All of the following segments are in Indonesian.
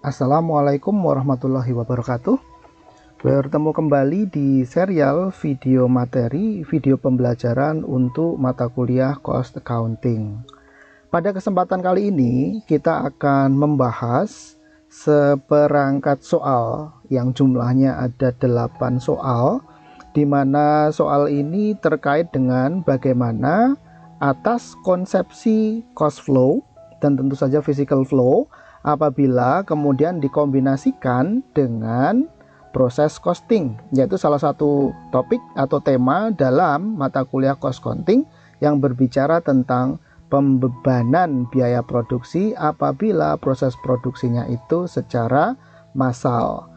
Assalamualaikum warahmatullahi wabarakatuh. Bertemu kembali di serial video materi video pembelajaran untuk mata kuliah Cost Accounting. Pada kesempatan kali ini kita akan membahas seperangkat soal yang jumlahnya ada 8 soal, di mana soal ini terkait dengan bagaimana atas konsepsi cost flow dan tentu saja physical flow apabila kemudian dikombinasikan dengan proses costing, yaitu salah satu topik atau tema dalam mata kuliah cost accounting yang berbicara tentang pembebanan biaya produksi apabila proses produksinya itu secara massal.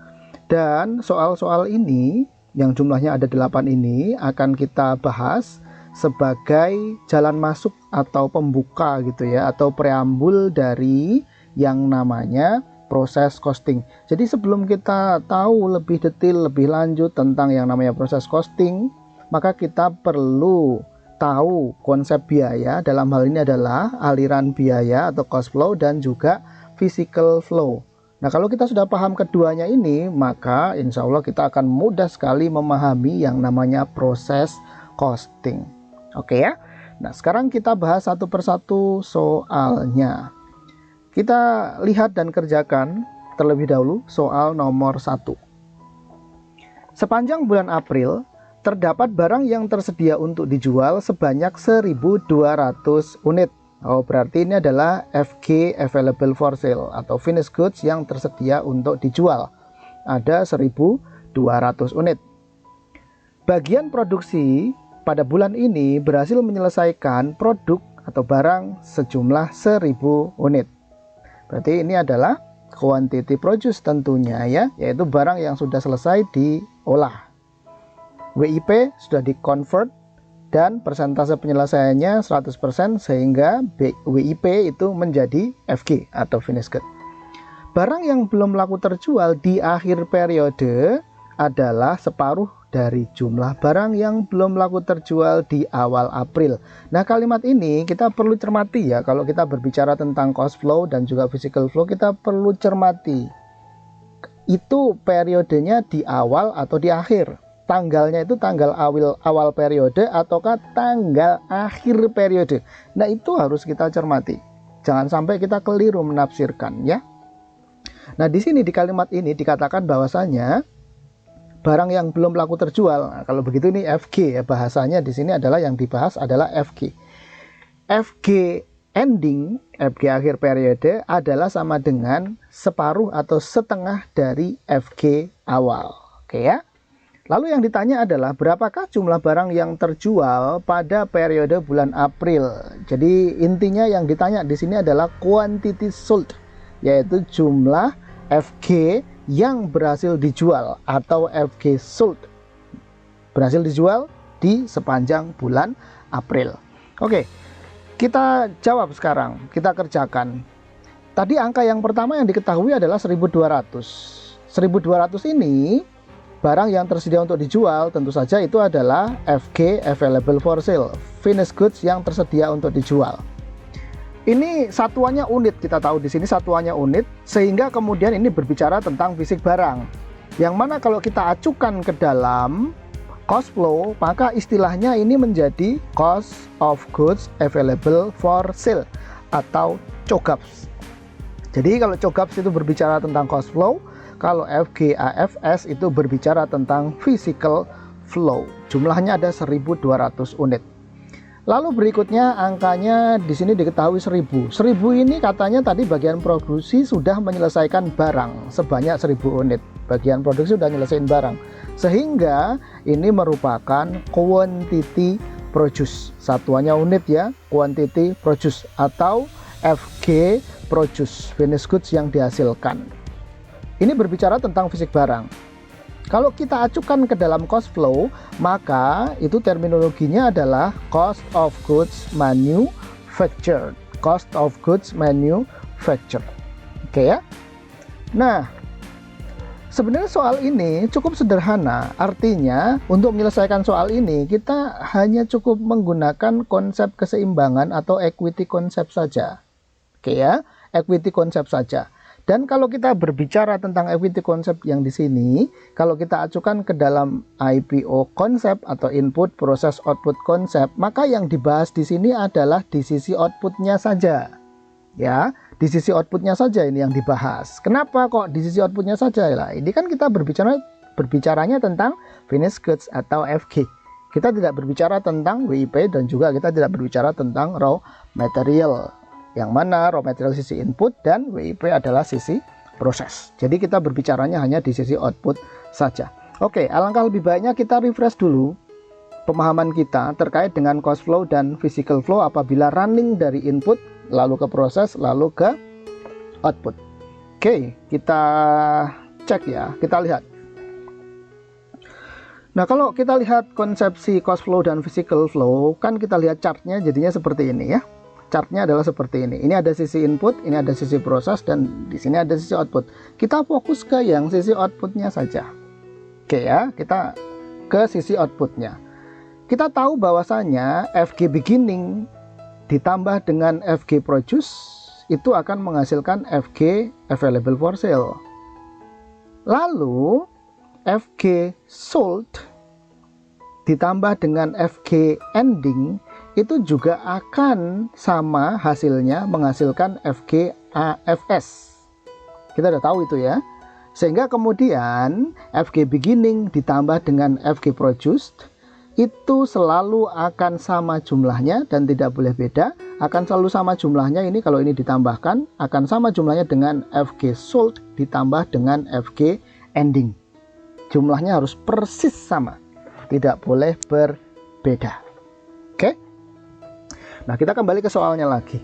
Dan soal-soal ini yang jumlahnya ada 8 ini akan kita bahas sebagai jalan masuk atau pembuka gitu ya, atau preambul dari yang namanya proses costing. Jadi sebelum kita tahu lebih detail, lebih lanjut tentang yang namanya proses costing, maka kita perlu tahu konsep biaya. Dalam hal ini adalah aliran biaya atau cost flow dan juga physical flow. Nah, kalau kita sudah paham keduanya ini, maka insya Allah kita akan mudah sekali memahami yang namanya proses costing. Oke ya. Nah, sekarang kita bahas satu persatu soalnya. Kita lihat dan kerjakan terlebih dahulu soal nomor 1. Sepanjang bulan April, terdapat barang yang tersedia untuk dijual sebanyak 1.200 unit. Oh, berarti ini adalah FG, available for sale, atau finished goods yang tersedia untuk dijual. Ada 1.200 unit. Bagian produksi pada bulan ini berhasil menyelesaikan produk atau barang sejumlah 1.000 unit. Berarti ini adalah quantity produced tentunya ya, yaitu barang yang sudah selesai diolah. WIP sudah di-convert dan persentase penyelesaiannya 100% sehingga WIP itu menjadi FG atau finished good. Barang yang belum laku terjual di akhir periode adalah separuh dari jumlah barang yang belum laku terjual di awal April. Nah, kalimat ini kita perlu cermati ya. Kalau kita berbicara tentang cost flow dan juga physical flow, kita perlu cermati itu periodenya di awal atau di akhir. Tanggalnya itu tanggal awal periode ataukah tanggal akhir periode. Nah, itu harus kita cermati. Jangan sampai kita keliru menafsirkan ya. Nah, di sini di kalimat ini dikatakan bahwasanya barang yang belum laku terjual. Nah, kalau begitu ini FG ya, bahasanya di sini adalah yang dibahas adalah FG. FG ending, FG akhir periode adalah sama dengan separuh atau setengah dari FG awal. Oke ya. Lalu yang ditanya adalah berapakah jumlah barang yang terjual pada periode bulan April. Jadi intinya yang ditanya di sini adalah quantity sold, yaitu jumlah FG yang berhasil dijual atau FG sold, berhasil dijual di sepanjang bulan April. Oke, kita jawab sekarang, kita kerjakan. Tadi angka yang pertama yang diketahui adalah 1.200. 1.200 ini barang yang tersedia untuk dijual, tentu saja itu adalah FG, available for sale, finished goods yang tersedia untuk dijual. Ini satuannya unit, kita tahu di sini satuannya unit, sehingga kemudian ini berbicara tentang fisik barang. Yang mana kalau kita acukan ke dalam cost flow, maka istilahnya ini menjadi cost of goods available for sale atau COGAPS. Jadi kalau COGAPS itu berbicara tentang cost flow, kalau FGAFS itu berbicara tentang physical flow. Jumlahnya ada 1.200 unit. Lalu berikutnya angkanya di sini diketahui 1.000. 1.000 ini katanya tadi bagian produksi sudah menyelesaikan barang sebanyak 1.000 unit. Bagian produksi sudah menyelesaikan barang. Sehingga ini merupakan quantity produce. Satuannya unit ya, quantity produce atau FG produce, finished goods yang dihasilkan. Ini berbicara tentang fisik barang. Kalau kita acukan ke dalam cost flow, maka itu terminologinya adalah cost of goods manufactured. Cost of goods manufactured. Oke ya. Nah, sebenarnya soal ini cukup sederhana. Artinya, untuk menyelesaikan soal ini, kita hanya cukup menggunakan konsep keseimbangan atau equity konsep saja. Oke ya, equity konsep saja. Dan kalau kita berbicara tentang equity concept yang di sini, kalau kita acukan ke dalam IPO konsep atau input proses output konsep, maka yang dibahas di sini adalah di sisi outputnya saja. Ya, di sisi outputnya saja ini yang dibahas. Kenapa kok di sisi outputnya saja? Lah, ini kan kita berbicaranya tentang finished goods atau FG. Kita tidak berbicara tentang WIP dan juga kita tidak berbicara tentang raw material. Yang mana raw material sisi input dan WIP adalah sisi proses. Jadi kita berbicaranya hanya di sisi output saja. Oke, alangkah lebih baiknya kita refresh dulu pemahaman kita terkait dengan cost flow dan physical flow apabila running dari input lalu ke proses lalu ke output. Oke, kita cek ya, kita lihat. Nah, kalau kita lihat konsepsi cost flow dan physical flow, kan kita lihat chartnya jadinya seperti ini ya. Chartnya adalah seperti ini. Ini ada sisi input, ini ada sisi proses, dan di sini ada sisi output. Kita fokus ke yang sisi outputnya saja. Oke ya, kita ke sisi outputnya. Kita tahu bahwasanya FG beginning ditambah dengan FG produce itu akan menghasilkan FG available for sale. Lalu FG sold ditambah dengan FG ending itu juga akan sama hasilnya menghasilkan FG AFS. Kita udah tahu itu ya. Sehingga kemudian FG beginning ditambah dengan FG produced itu selalu akan sama jumlahnya dan tidak boleh beda. Akan selalu sama jumlahnya ini kalau ini ditambahkan akan sama jumlahnya dengan FG sold ditambah dengan FG ending. Jumlahnya harus persis sama. Tidak boleh berbeda. Oke? Nah, kita kembali ke soalnya lagi.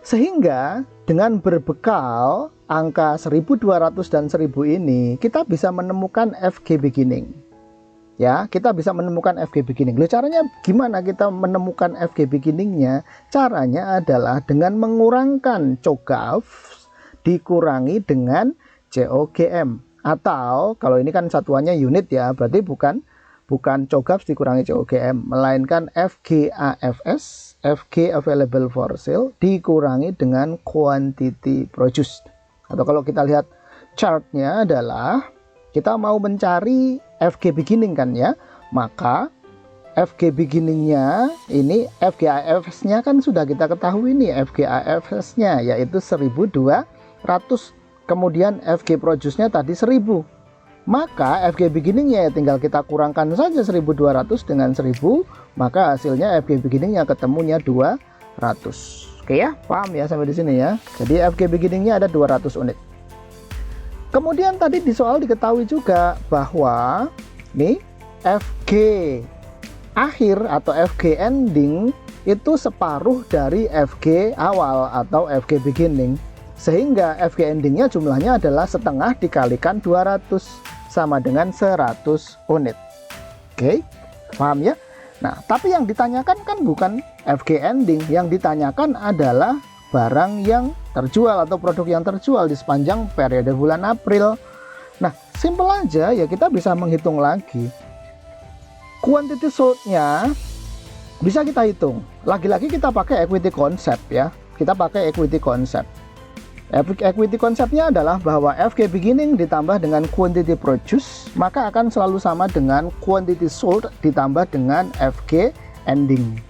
Sehingga dengan berbekal angka 1200 dan 1000 ini, kita bisa menemukan FG beginning. Ya, kita bisa menemukan FG beginning. Loh, caranya gimana kita menemukan FG beginningnya? Caranya adalah dengan mengurangkan COGAF dikurangi dengan COGM. Atau kalau ini kan satuannya unit ya, berarti bukan COGAF dikurangi COGM, melainkan FG AFS, FG available for sale dikurangi dengan quantity produced. Atau kalau kita lihat chartnya adalah kita mau mencari FG beginning kan ya, maka FG beginningnya ini FG AFS-nya kan sudah kita ketahui nih, FG AFS-nya yaitu 1200, kemudian FG produce-nya tadi 1000. Maka FG beginningnya ya tinggal kita kurangkan saja 1200 dengan 1000, maka hasilnya FG beginningnya ketemunya 200. Oke ya, paham ya sampai di sini ya. Jadi FG beginningnya ada 200 unit. Kemudian tadi di soal diketahui juga bahwa nih FG akhir atau FG ending itu separuh dari FG awal atau FG beginning. Sehingga FG endingnya jumlahnya adalah setengah dikalikan 200 sama dengan 100 unit. Oke, paham ya? Nah, tapi yang ditanyakan kan bukan FG ending, yang ditanyakan adalah barang yang terjual atau produk yang terjual di sepanjang periode bulan April. Nah, simple aja ya, kita bisa menghitung lagi. Quantity sold-nya bisa kita hitung. Lagi-lagi kita pakai equity concept ya. Kita pakai equity concept. Equity konsepnya adalah bahwa FG beginning ditambah dengan quantity produce maka akan selalu sama dengan quantity sold ditambah dengan FG ending.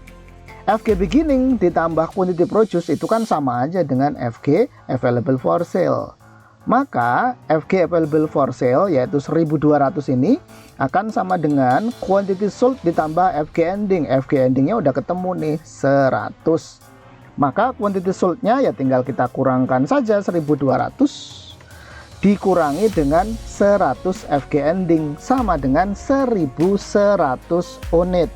FG beginning ditambah quantity produce itu kan sama aja dengan FG available for sale. Maka FG available for sale yaitu 1200 ini akan sama dengan quantity sold ditambah FG ending. FG endingnya udah ketemu nih 100. Maka quantity sold-nya ya tinggal kita kurangkan saja 1200 dikurangi dengan 100 FG ending sama dengan 1100 unit.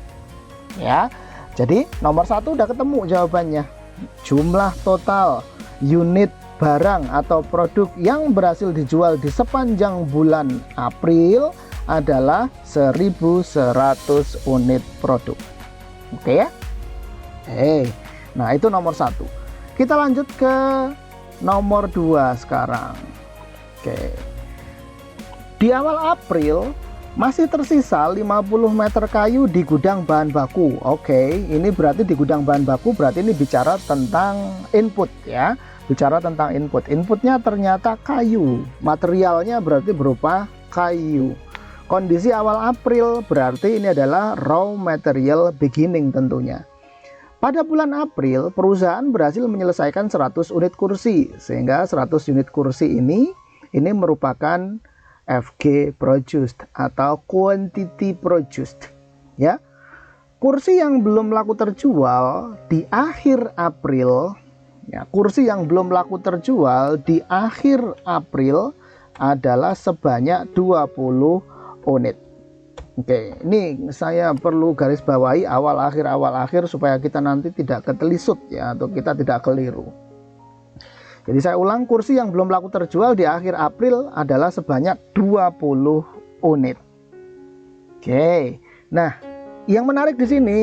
Ya. Jadi nomor 1 udah ketemu jawabannya. Jumlah total unit barang atau produk yang berhasil dijual di sepanjang bulan April adalah 1100 unit produk. Oke ya? Nah, itu nomor 1. Kita lanjut ke nomor 2 sekarang. Oke. Di awal April masih tersisa 50 meter kayu di gudang bahan baku. Oke, ini berarti di gudang bahan baku berarti ini bicara tentang input ya. bicara tentang input. Inputnya ternyata kayu, materialnya berarti berupa kayu. Kondisi awal April berarti ini adalah raw material beginning tentunya. Pada bulan April, perusahaan berhasil menyelesaikan 100 unit kursi, sehingga 100 unit kursi ini merupakan FG produced atau quantity produced. Ya, kursi yang belum laku terjual di akhir April, ya, kursi yang belum laku terjual di akhir April adalah sebanyak 20 unit. Oke, ini saya perlu garis bawahi awal akhir supaya kita nanti tidak ketelisut ya, atau kita tidak keliru. Jadi saya ulang, kursi yang belum laku terjual di akhir April adalah sebanyak 20 unit. Oke. Nah, yang menarik di sini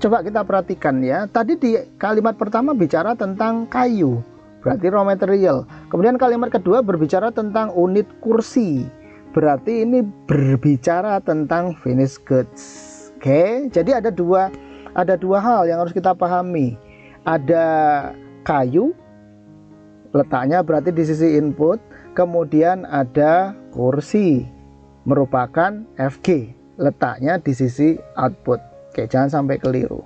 coba kita perhatikan ya. Tadi di kalimat pertama bicara tentang kayu, berarti raw material. Kemudian kalimat kedua berbicara tentang unit kursi, berarti ini berbicara tentang finished goods. Oke, jadi ada dua hal yang harus kita pahami. Ada kayu, letaknya berarti di sisi input, kemudian ada kursi, merupakan FG, letaknya di sisi output. Oke, jangan sampai keliru.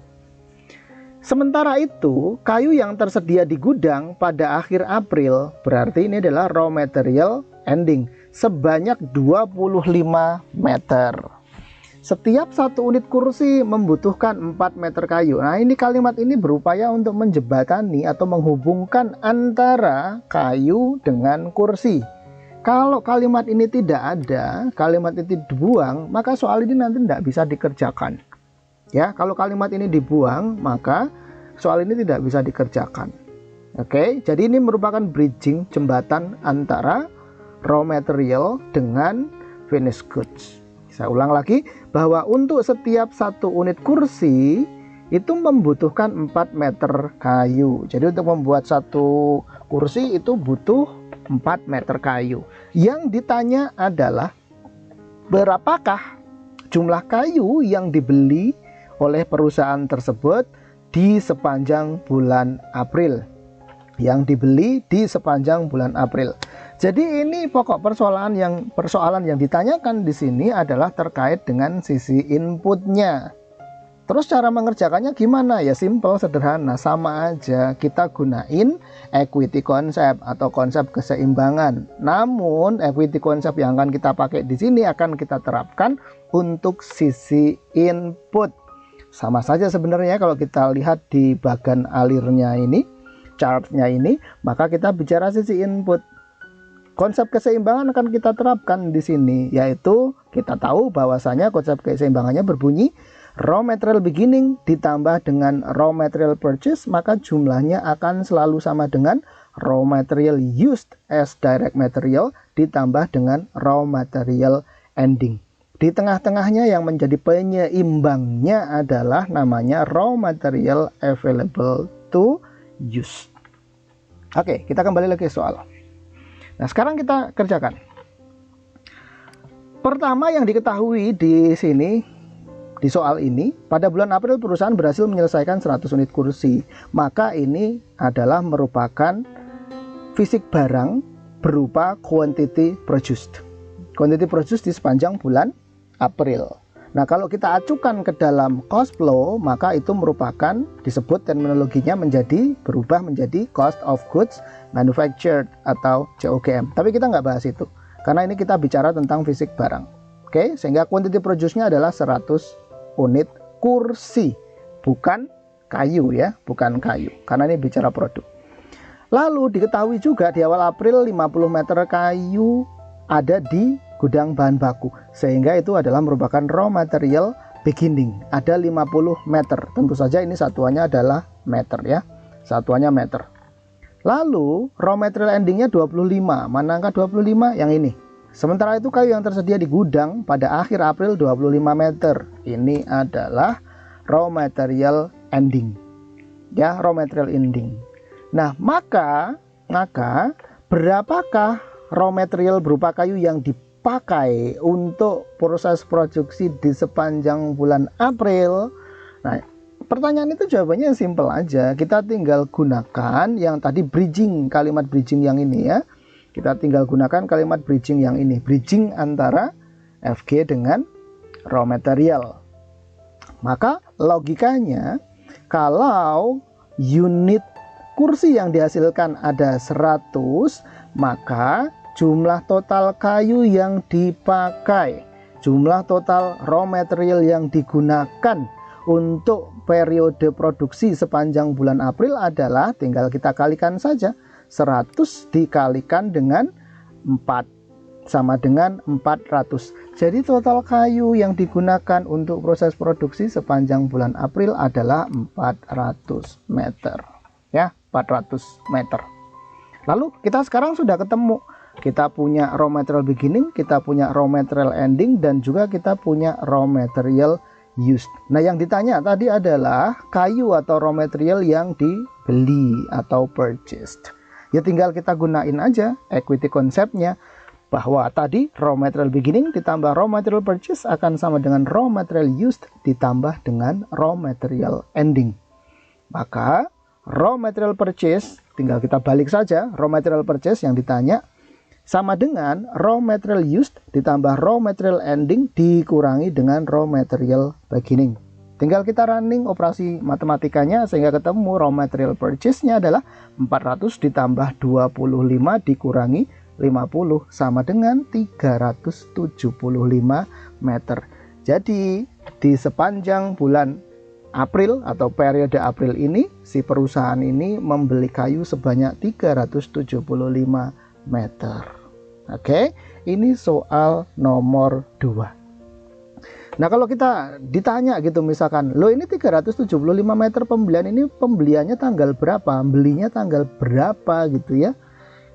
Sementara itu, kayu yang tersedia di gudang pada akhir April berarti ini adalah raw material ending sebanyak 25 meter. Setiap satu unit kursi membutuhkan 4 meter kayu. Nah, ini kalimat ini berupaya untuk menjembatani atau menghubungkan antara kayu dengan kursi. Kalau kalimat ini tidak ada, kalimat ini dibuang, maka soal ini nanti tidak bisa dikerjakan. Ya, kalau kalimat ini dibuang, maka soal ini tidak bisa dikerjakan. Oke, jadi ini merupakan bridging, jembatan antara raw material dengan finished goods. Saya ulang lagi bahwa untuk setiap satu unit kursi itu membutuhkan 4 meter kayu. Jadi untuk membuat satu kursi itu butuh 4 meter kayu. Yang ditanya adalah berapakah jumlah kayu yang dibeli oleh perusahaan tersebut di sepanjang bulan April. Yang dibeli di sepanjang bulan April. Jadi ini pokok persoalan yang ditanyakan di sini adalah terkait dengan sisi inputnya. Terus cara mengerjakannya gimana? Ya simple, sederhana, sama aja. Kita gunain equity concept atau konsep keseimbangan. Namun equity concept yang akan kita pakai di sini akan kita terapkan untuk sisi input. Sama saja sebenarnya kalau kita lihat di bagian alirnya ini, chartnya ini, maka kita bicara sisi input. Konsep keseimbangan akan kita terapkan di sini, yaitu kita tahu bahwasanya konsep keseimbangannya berbunyi raw material beginning ditambah dengan raw material purchase, maka jumlahnya akan selalu sama dengan raw material used as direct material ditambah dengan raw material ending. Di tengah-tengahnya yang menjadi penyeimbangnya adalah namanya raw material available to use. Oke, kita kembali lagi ke soal. Nah, sekarang kita kerjakan. Pertama yang diketahui di sini, di soal ini, pada bulan April perusahaan berhasil menyelesaikan 100 unit kursi. Maka ini adalah merupakan fisik barang berupa quantity produced. Quantity produced di sepanjang bulan April. Nah, kalau kita acukan ke dalam cost flow, maka itu merupakan, disebut terminologinya berubah menjadi cost of goods manufactured atau COGM. Tapi kita nggak bahas itu, karena ini kita bicara tentang fisik barang. Oke, sehingga quantity produce-nya adalah 100 unit kursi, bukan kayu ya, bukan kayu, karena ini bicara produk. Lalu diketahui juga di awal April 50 meter kayu ada di gudang bahan baku, sehingga itu adalah merupakan raw material beginning. Ada 50 meter, tentu saja ini satuannya adalah meter ya, satuannya meter. Lalu raw material endingnya 25, mana angka 25? Yang ini. Sementara itu kayu yang tersedia di gudang pada akhir April 25 meter, ini adalah raw material ending ya, raw material ending. Nah, maka berapakah raw material berupa kayu yang dipakai untuk proses produksi di sepanjang bulan April? Nah, pertanyaan itu jawabannya simple aja. Kita tinggal gunakan yang tadi bridging, kalimat bridging yang ini ya. Kita tinggal gunakan kalimat bridging yang ini. Bridging antara Fg dengan raw material. Maka logikanya kalau unit kursi yang dihasilkan ada 100, maka jumlah total kayu yang dipakai, jumlah total raw material yang digunakan untuk periode produksi sepanjang bulan April adalah, tinggal kita kalikan saja, 100 dikalikan dengan 4 sama dengan 400. Jadi total kayu yang digunakan untuk proses produksi sepanjang bulan April adalah 400 meter. Ya, 400 meter. Lalu kita sekarang sudah ketemu. Kita punya raw material beginning, kita punya raw material ending, dan juga kita punya raw material used. Nah, yang ditanya tadi adalah kayu atau raw material yang dibeli atau purchased. Ya tinggal kita gunain aja equity konsepnya, bahwa tadi raw material beginning ditambah raw material purchase akan sama dengan raw material used ditambah dengan raw material ending. Maka raw material purchase, tinggal kita balik saja, raw material purchase yang ditanya sama dengan raw material used ditambah raw material ending dikurangi dengan raw material beginning. Tinggal kita running operasi matematikanya sehingga ketemu raw material purchase-nya adalah 400 ditambah 25 dikurangi 50 sama dengan 375 meter. Jadi di sepanjang bulan April atau periode April ini, si perusahaan ini membeli kayu sebanyak 375 meter. Oke, ini soal nomor 2. Nah, kalau kita ditanya gitu misalkan, lo ini 375 meter pembelian ini pembeliannya tanggal berapa, belinya tanggal berapa gitu ya.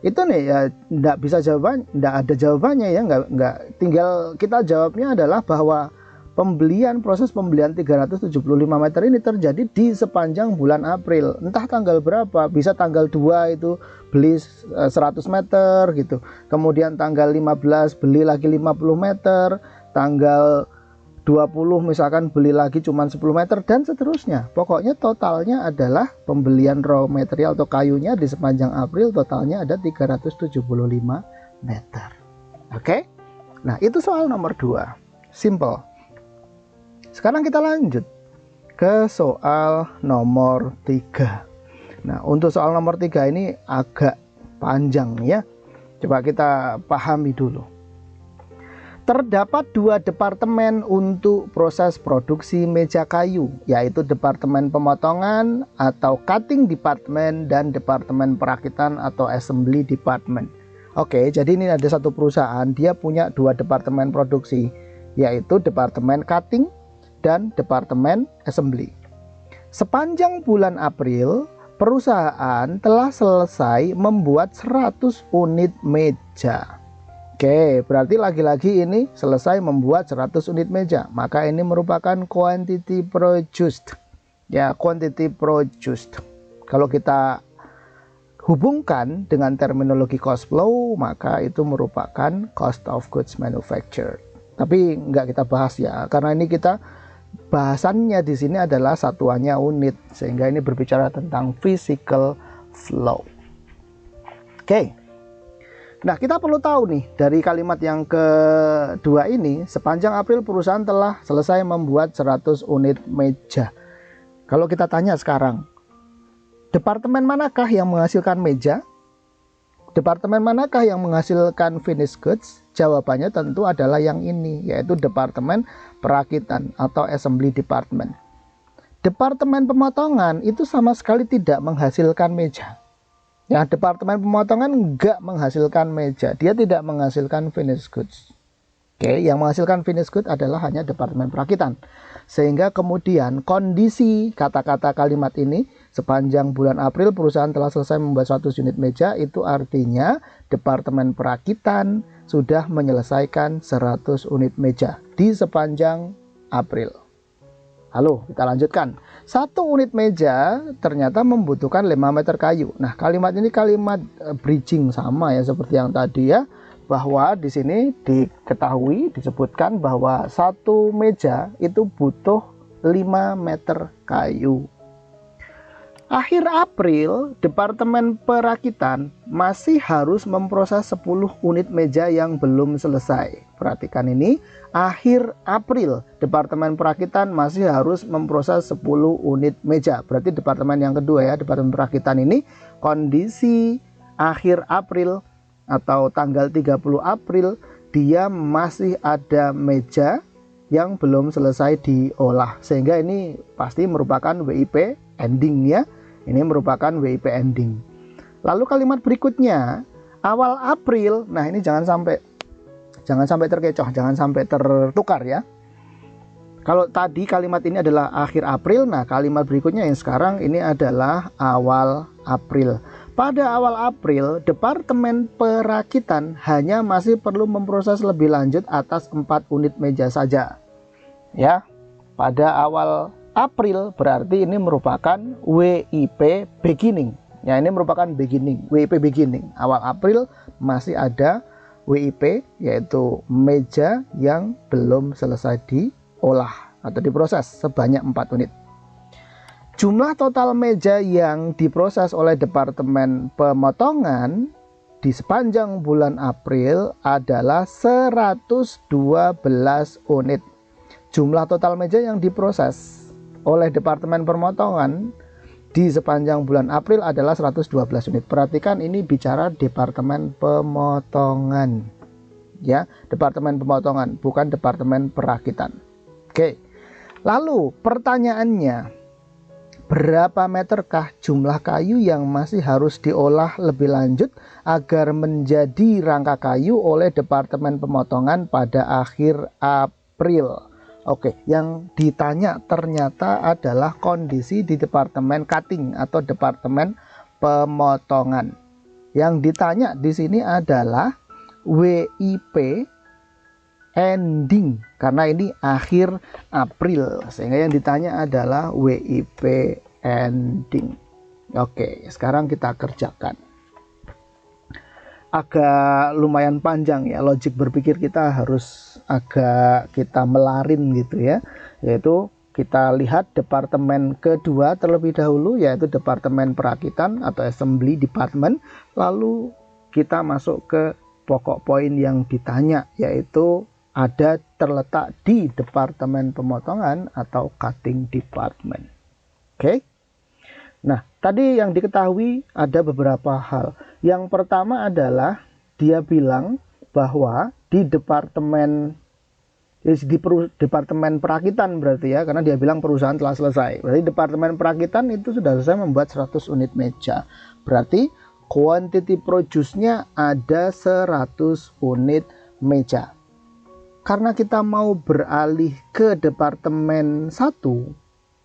Itu nih ya enggak bisa jawaban, enggak ada jawabannya ya, enggak tinggal kita jawabnya adalah bahwa proses pembelian 375 meter ini terjadi di sepanjang bulan April. Entah tanggal berapa, bisa tanggal 2 itu beli 100 meter gitu. Kemudian tanggal 15 beli lagi 50 meter, tanggal 20 misalkan beli lagi cuma 10 meter dan seterusnya. Pokoknya totalnya adalah pembelian raw material atau kayunya di sepanjang April totalnya ada 375 meter. Oke? Nah, itu soal nomor 2. Simple. Sekarang kita lanjut ke soal nomor 3. Nah, untuk soal nomor 3 ini agak panjang ya. Coba kita pahami dulu. Terdapat 2 departemen untuk proses produksi meja kayu, yaitu departemen pemotongan atau cutting department dan departemen perakitan atau assembly department. Oke, jadi ini ada satu perusahaan, dia punya 2 departemen produksi, yaitu departemen cutting dan departemen assembly. Sepanjang bulan April, perusahaan telah selesai membuat 100 unit meja. Oke, berarti lagi-lagi ini selesai membuat 100 unit meja. Maka ini merupakan quantity produced. Ya, quantity produced. Kalau kita hubungkan dengan terminologi cost flow, maka itu merupakan cost of goods manufactured. Tapi nggak kita bahas ya, karena ini kita bahasannya di sini adalah satuannya unit, sehingga ini berbicara tentang physical flow. Oke. Nah, kita perlu tahu nih dari kalimat yang kedua ini, sepanjang April perusahaan telah selesai membuat 100 unit meja. Kalau kita tanya sekarang, departemen manakah yang menghasilkan meja? Departemen manakah yang menghasilkan finished goods? Jawabannya tentu adalah yang ini, yaitu departemen perakitan atau assembly department. Departemen pemotongan itu sama sekali tidak menghasilkan meja. Ya, departemen pemotongan enggak menghasilkan meja, dia tidak menghasilkan finished goods. Oke, yang menghasilkan finished goods adalah hanya departemen perakitan. Sehingga kemudian kondisi kata-kata kalimat ini, sepanjang bulan April perusahaan telah selesai membuat 100 unit meja, itu artinya departemen perakitan sudah menyelesaikan 100 unit meja di sepanjang April. Lalu kita lanjutkan. 1 unit meja ternyata membutuhkan 5 meter kayu. Nah, kalimat ini kalimat bridging sama ya seperti yang tadi ya, bahwa di sini diketahui disebutkan bahwa 1 meja itu butuh 5 meter kayu. Akhir April, Departemen Perakitan masih harus memproses 10 unit meja yang belum selesai. Perhatikan ini, akhir April, Departemen Perakitan masih harus memproses 10 unit meja. Berarti departemen yang kedua ya, Departemen Perakitan ini kondisi akhir April atau tanggal 30 April, dia masih ada meja yang belum selesai diolah. Sehingga ini pasti merupakan WIP ending ya. Ini merupakan WIP ending. Lalu kalimat berikutnya, awal April. Nah, ini jangan sampai terkecoh, jangan sampai tertukar ya. Kalau tadi kalimat ini adalah akhir April, nah kalimat berikutnya yang sekarang ini adalah awal April. Pada awal April, Departemen Perakitan hanya masih perlu memproses lebih lanjut atas 4 unit meja saja. Ya, pada awal April berarti ini merupakan WIP beginning. Ya, ini merupakan beginning, WIP beginning. Awal April masih ada WIP, yaitu meja yang belum selesai diolah atau diproses sebanyak 4 unit. Jumlah total meja yang diproses oleh Departemen Pemotongan di sepanjang bulan April adalah 112 unit. Jumlah total meja yang diproses oleh Departemen Pemotongan di sepanjang bulan April adalah 112 unit. Perhatikan ini bicara Departemen Pemotongan. Ya, Departemen Pemotongan, bukan Departemen Perakitan. Oke. Lalu pertanyaannya, berapa meterkah jumlah kayu yang masih harus diolah lebih lanjut agar menjadi rangka kayu oleh Departemen Pemotongan pada akhir April? Oke, yang ditanya ternyata adalah kondisi di Departemen Cutting atau Departemen Pemotongan. Yang ditanya di sini adalah WIP ending, karena ini akhir April, sehingga yang ditanya adalah WIP ending. Oke, sekarang kita kerjakan. Agak lumayan panjang ya, logik berpikir kita harus agak kita melarin gitu ya, yaitu kita lihat departemen kedua terlebih dahulu, yaitu Departemen Perakitan atau Assembly Department. Lalu kita masuk ke pokok poin yang ditanya, yaitu ada terletak di Departemen Pemotongan atau Cutting Department. Oke. Nah, tadi yang diketahui ada beberapa hal. Yang pertama adalah dia bilang bahwa di Departemen Perakitan berarti ya, karena dia bilang perusahaan telah selesai. Berarti Departemen Perakitan itu sudah selesai membuat 100 unit meja. Berarti quantity produce-nya ada 100 unit meja. Karena kita mau beralih ke Departemen 1,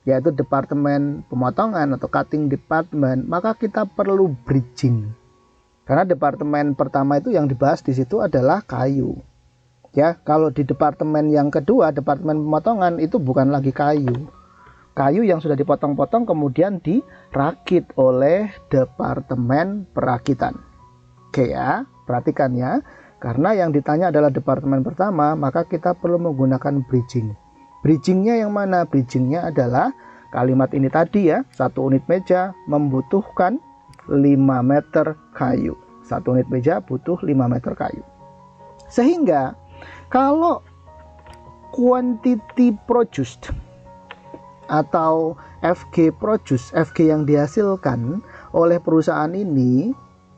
yaitu Departemen Pemotongan atau Cutting Department, maka kita perlu bridging. Karena departemen pertama itu yang dibahas di situ adalah kayu. Ya, kalau di departemen yang kedua, Departemen Pemotongan, itu bukan lagi kayu. Kayu yang sudah dipotong-potong kemudian dirakit oleh Departemen Perakitan. Oke ya, perhatikan ya. Karena yang ditanya adalah departemen pertama, maka kita perlu menggunakan bridging. Bridgingnya yang mana? Bridgingnya adalah kalimat ini tadi ya, 1 unit meja membutuhkan 5 meter kayu. 1 unit meja butuh 5 meter kayu. Sehingga kalau quantity produced atau FG produce, FG yang dihasilkan oleh perusahaan ini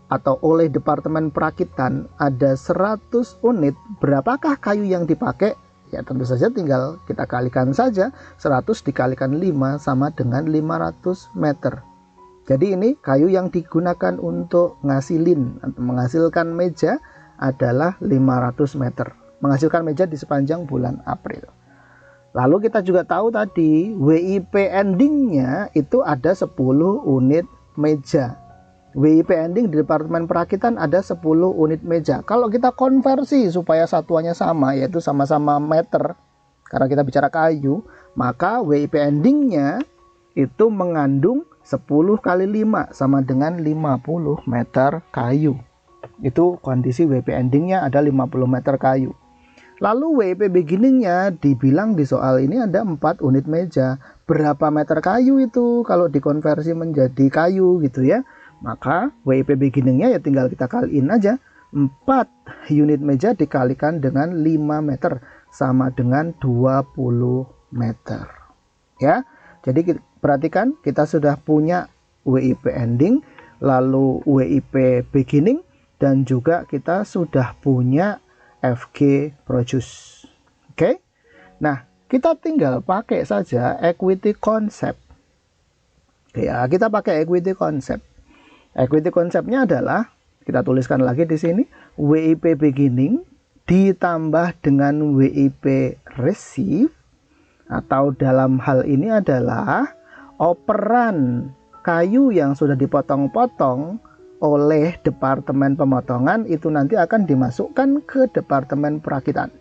atau oleh Departemen Perakitan ada 100 unit, berapakah kayu yang dipakai? Ya tentu saja tinggal kita kalikan saja, 100 dikalikan 5 sama dengan 500 meter. Jadi ini kayu yang digunakan untuk menghasilkan meja adalah 500 meter. Menghasilkan meja di sepanjang bulan April. Lalu kita juga tahu tadi WIP endingnya itu ada 10 unit meja. WIP ending di Departemen Perakitan ada 10 unit meja. Kalau kita konversi supaya satuannya sama, yaitu sama-sama meter, karena kita bicara kayu, maka WIP endingnya itu mengandung 10 kali 5 sama dengan 50 meter kayu. Itu kondisi WIP endingnya ada 50 meter kayu. Lalu WIP beginningnya dibilang di soal ini ada 4 unit meja. Berapa meter kayu itu kalau dikonversi menjadi kayu gitu ya? Maka WIP beginningnya ya tinggal kita kaliin aja. 4 unit meja dikalikan dengan 5 meter sama dengan 20 meter. Ya, jadi perhatikan kita sudah punya WIP ending, lalu WIP beginning, dan juga kita sudah punya FG produce. Oke. Nah, kita tinggal pakai saja equity concept. Ya, kita pakai equity concept. Equity conceptnya adalah kita tuliskan lagi di sini WIP beginning ditambah dengan WIP receive, atau dalam hal ini adalah operan kayu yang sudah dipotong-potong oleh departemen pemotongan itu nanti akan dimasukkan ke departemen perakitan.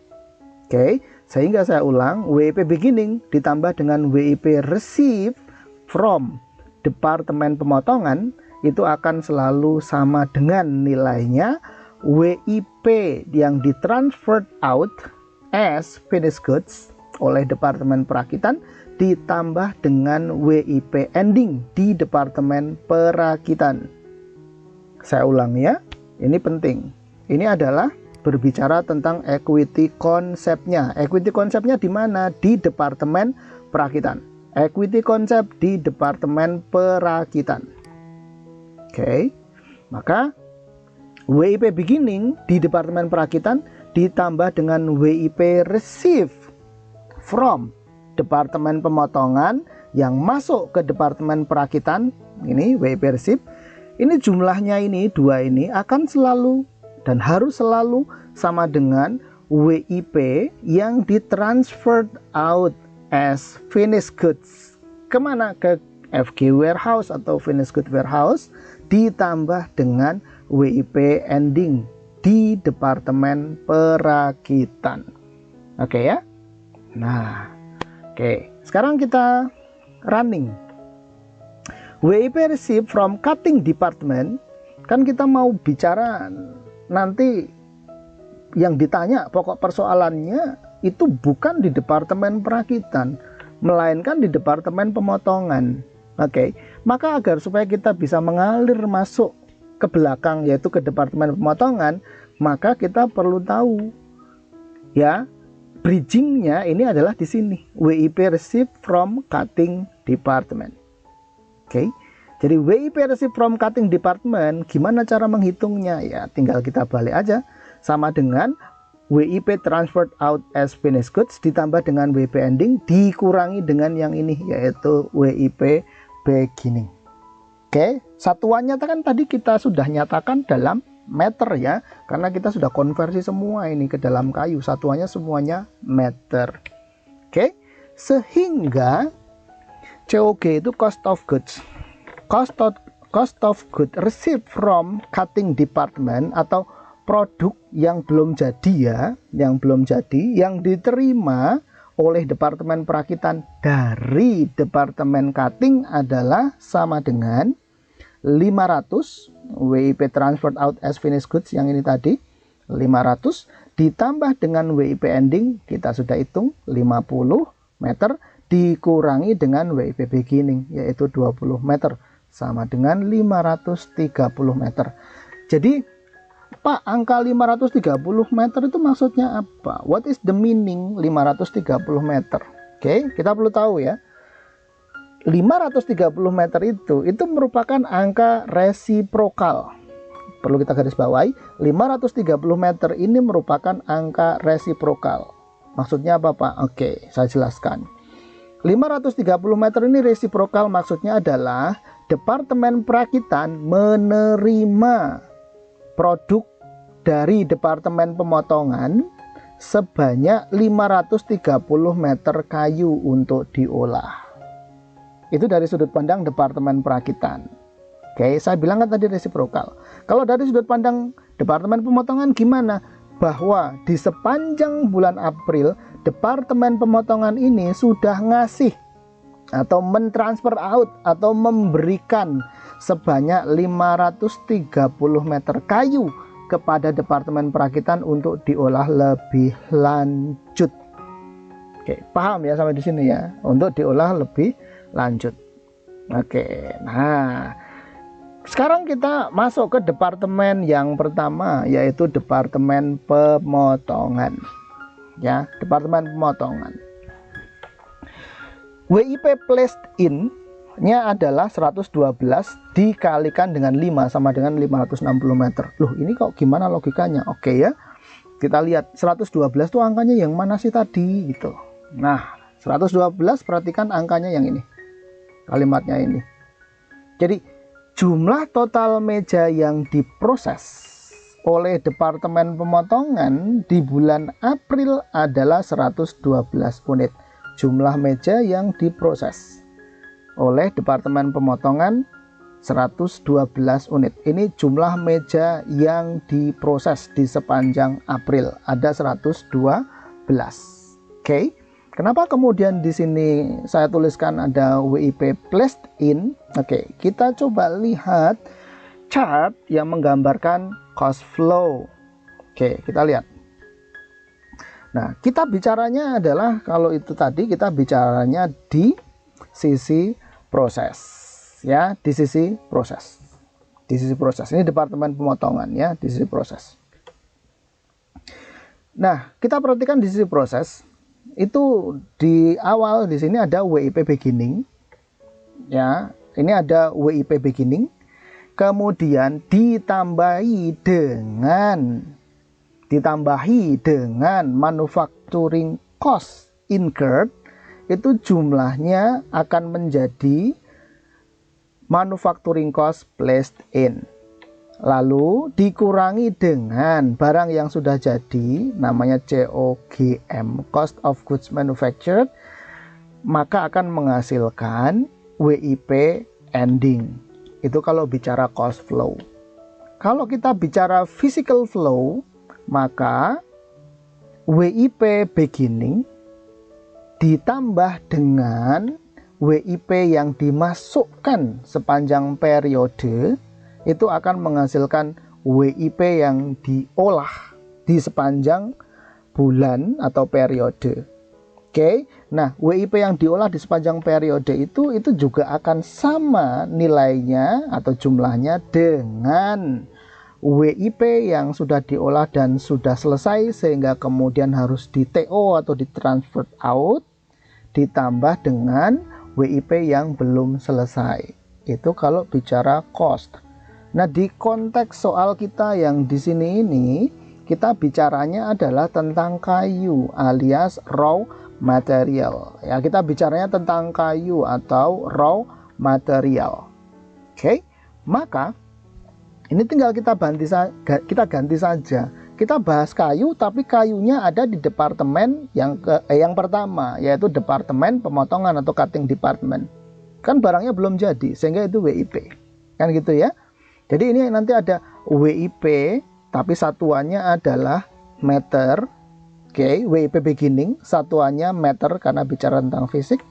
Oke, sehingga saya ulang, WIP beginning ditambah dengan WIP receive from departemen pemotongan itu akan selalu sama dengan nilainya WIP yang ditransferred out as finished goods oleh departemen perakitan ditambah dengan WIP ending di departemen perakitan. Saya ulang ya, ini penting. Ini adalah berbicara tentang equity konsepnya. Equity konsepnya di mana? Di departemen perakitan. Equity konsep di departemen perakitan. Oke, maka WIP beginning di departemen perakitan ditambah dengan WIP receive from departemen pemotongan yang masuk ke departemen perakitan. Ini WIP receive. Ini jumlahnya ini, dua ini akan selalu dan harus selalu sama dengan WIP yang ditransferred out as finished goods. Kemana? Ke FG warehouse atau finished good warehouse ditambah dengan WIP ending di departemen perakitan. Oke ya. Nah, oke. Sekarang kita running. WIP receive from cutting department, kan kita mau bicara nanti yang ditanya pokok persoalannya itu bukan di departemen perakitan, melainkan di departemen pemotongan. Oke, maka agar supaya kita bisa mengalir masuk ke belakang yaitu ke departemen pemotongan, maka kita perlu tahu ya bridgingnya ini adalah di sini WIP receive from cutting department. Oke, jadi WIP receive from cutting department, gimana cara menghitungnya? Ya, tinggal kita balik aja. Sama dengan WIP transferred out as finished goods ditambah dengan WIP ending dikurangi dengan yang ini, yaitu WIP beginning. Oke, satuannya kan tadi kita sudah nyatakan dalam meter ya, karena kita sudah konversi semua ini ke dalam kayu. Satuannya semuanya meter. Oke, sehingga COG itu cost of goods. Cost of goods received from cutting department atau produk yang belum jadi ya, yang diterima oleh departemen perakitan dari departemen cutting adalah sama dengan 500 WIP transferred out as finished goods yang ini tadi 500 ditambah dengan WIP ending kita sudah hitung 50 meter dikurangi dengan WIP beginning yaitu 20 meter sama dengan 530 meter. Jadi Pak, angka 530 meter itu maksudnya apa? What is the meaning 530 meter? Oke, kita perlu tahu ya. 530 meter itu merupakan angka resiprokal. Perlu kita garis bawahi, 530 meter ini merupakan angka resiprokal. Maksudnya apa Pak? Oke, saya jelaskan. 530 meter ini resiprokal maksudnya adalah departemen perakitan menerima produk dari departemen pemotongan sebanyak 530 meter kayu untuk diolah. Itu dari sudut pandang departemen perakitan. Oke, saya bilang kan tadi resiprokal. Kalau dari sudut pandang departemen pemotongan gimana? Bahwa di sepanjang bulan April departemen pemotongan ini sudah ngasih atau mentransfer out atau memberikan sebanyak 530 meter kayu kepada Departemen Perakitan untuk diolah lebih lanjut. Oke, paham ya sampai di sini ya, untuk diolah lebih lanjut. Oke, nah sekarang kita masuk ke departemen yang pertama, yaitu Departemen Pemotongan. Ya, Departemen Pemotongan. WIP placed in nya adalah 112 dikalikan dengan 5 sama dengan 560 meter. Loh, ini kok gimana logikanya? Oke ya, kita lihat 112 tuh angkanya yang mana sih tadi gitu. Nah, 112 perhatikan angkanya yang ini, kalimatnya ini. Jadi jumlah total meja yang diproses oleh Departemen Pemotongan di bulan April adalah 112 unit. Jumlah meja yang diproses oleh Departemen Pemotongan 112 unit. Ini jumlah meja yang diproses di sepanjang April, ada 112. Oke. Kenapa kemudian di sini saya tuliskan ada WIP placed in? Oke, kita coba lihat chart yang menggambarkan cost flow. Oke, kita lihat. Nah, kita bicaranya adalah, kalau itu tadi kita bicaranya di sisi proses, ya, di sisi proses. Di sisi proses. Ini Departemen Pemotongan ya, di sisi proses. Nah, kita perhatikan di sisi proses. Itu di awal di sini ada WIP beginning, ya, ini ada WIP beginning, kemudian ditambahi dengan manufacturing cost incurred, itu jumlahnya akan menjadi manufacturing cost placed in. Lalu dikurangi dengan barang yang sudah jadi, namanya COGM, cost of goods manufactured, maka akan menghasilkan WIP ending. Itu kalau bicara cost flow. Kalau kita bicara physical flow, maka WIP beginning ditambah dengan WIP yang dimasukkan sepanjang periode, itu akan menghasilkan WIP yang diolah di sepanjang bulan atau periode. Oke, nah WIP yang diolah di sepanjang periode itu juga akan sama nilainya atau jumlahnya dengan WIP yang sudah diolah dan sudah selesai, sehingga kemudian harus di TO atau di transfer out, ditambah dengan WIP yang belum selesai. Itu kalau bicara cost. Nah, di konteks soal kita yang di sini ini, kita bicaranya adalah tentang kayu alias raw material. Ya, kita bicaranya tentang kayu atau raw material. Oke, maka ini tinggal kita ganti saja. Kita bahas kayu, tapi kayunya ada di departemen yang pertama, yaitu Departemen Pemotongan atau Cutting Department. Kan barangnya belum jadi, sehingga itu WIP. Kan gitu ya. Jadi ini nanti ada WIP, tapi satuannya adalah meter. Oke, WIP beginning, satuannya meter karena bicara tentang fisik.